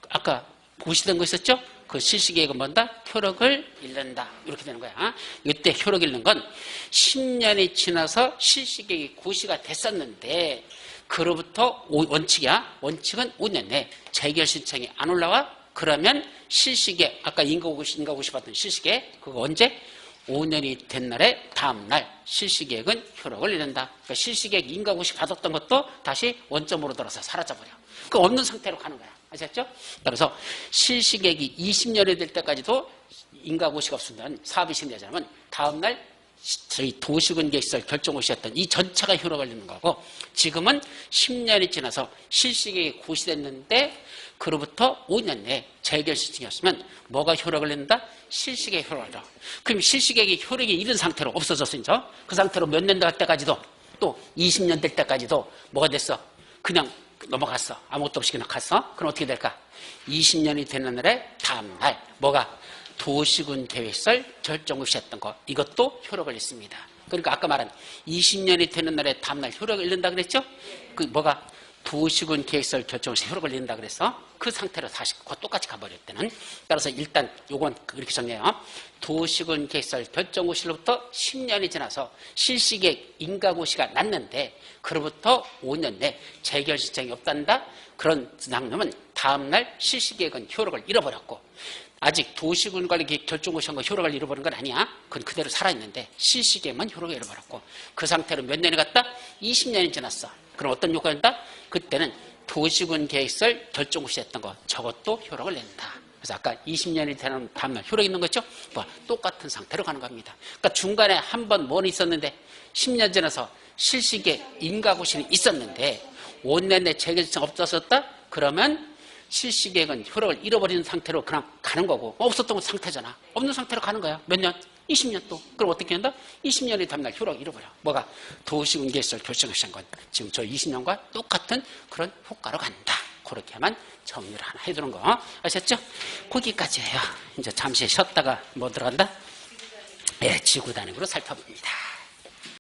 아까 고시된 거 있었죠? 그 실시계획은 뭔다? 효력을 잃는다. 이렇게 되는 거야. 이때 효력 잃는 건 10년이 지나서 실시계획이 고시가 됐었는데 그로부터 원칙이야. 원칙은 5년 내에 재결 신청이 안 올라와? 그러면 실시계 아까 인가고시 받던 실시계 그거 언제? 5년이 된 날에 다음 날 실시계획은 효력을 잃는다. 그러니까 실시계획 인가고시 받았던 것도 다시 원점으로 돌아서 사라져버려. 그 없는 상태로 가는 거야. 아셨죠? 그래서 실시계획이 20년이 될 때까지도 인가고시가 없으면 사업이 시행되자면 다음 날 저희 도시군계획설 결정고시였던 이 전체가 효력을 잃는 거고 지금은 10년이 지나서 실시계획이 고시됐는데 그로부터 5년 내에 재결 신청이었으면 뭐가 효력을 잃는다? 실시계획 효력을 잃어. 그럼 실시계획이 효력이 잃은 상태로 없어졌으니까 그 상태로 몇 년 될 때까지도 또 20년 될 때까지도 뭐가 됐어? 그냥 넘어갔어. 아무것도 없이 그냥 갔어. 그럼 어떻게 될까? 20년이 되는 날에 다음 날 뭐가? 도시군 계획설 결정고시 했던 거 이것도 효력을 잃습니다. 그러니까 아까 말한 20년이 되는 날에 다음 날 효력을 잃는다 그랬죠? 그 뭐가? 도시군 계획설 결정고시 효력을 잃는다 그래서 그 상태로 다시 똑같이 가버릴 때는 따라서 일단 요건 그렇게 정리해요. 도시군 계획설 결정고시로부터 10년이 지나서 실시계획 인가고시가 났는데 그로부터 5년 내 재결 신청이 없단다. 그런 상념은 다음날 실시계획은 효력을 잃어버렸고 아직 도시군관리계획 결정고시 한 거 효력을 잃어버린 건 아니야. 그건 그대로 살아있는데 실시계획만 효력을 잃어버렸고 그 상태로 몇 년이 갔다? 20년이 지났어. 그럼 어떤 효과가 있다? 그때는 도시군 계획설 결정고시 했던 거 저것도 효력을 낸다. 그래서 아까 20년이 되는 다음날 효력 있는 거죠? 뭐 똑같은 상태로 가는 겁니다. 그러니까 중간에 한 번 뭐는 있었는데 10년 지나서 실시계획 인가고시는 있었는데 5년 내 재결 신청 없었다? 그러면 실시계획은 효력을 잃어버리는 상태로 그냥 가는 거고 없었던 상태잖아. 없는 상태로 가는 거야. 몇 년? 20년 또. 그럼 어떻게 한다? 20년이 다음날 효력을 잃어버려. 뭐가? 도시군계획설 결정시한 건 지금 저 20년과 똑같은 그런 효과로 간다. 그렇게만 정리를 하나 해두는 거 아셨죠? 거기까지예요. 이제 잠시 쉬었다가 뭐 들어간다? 예, 지구단위로 살펴봅니다.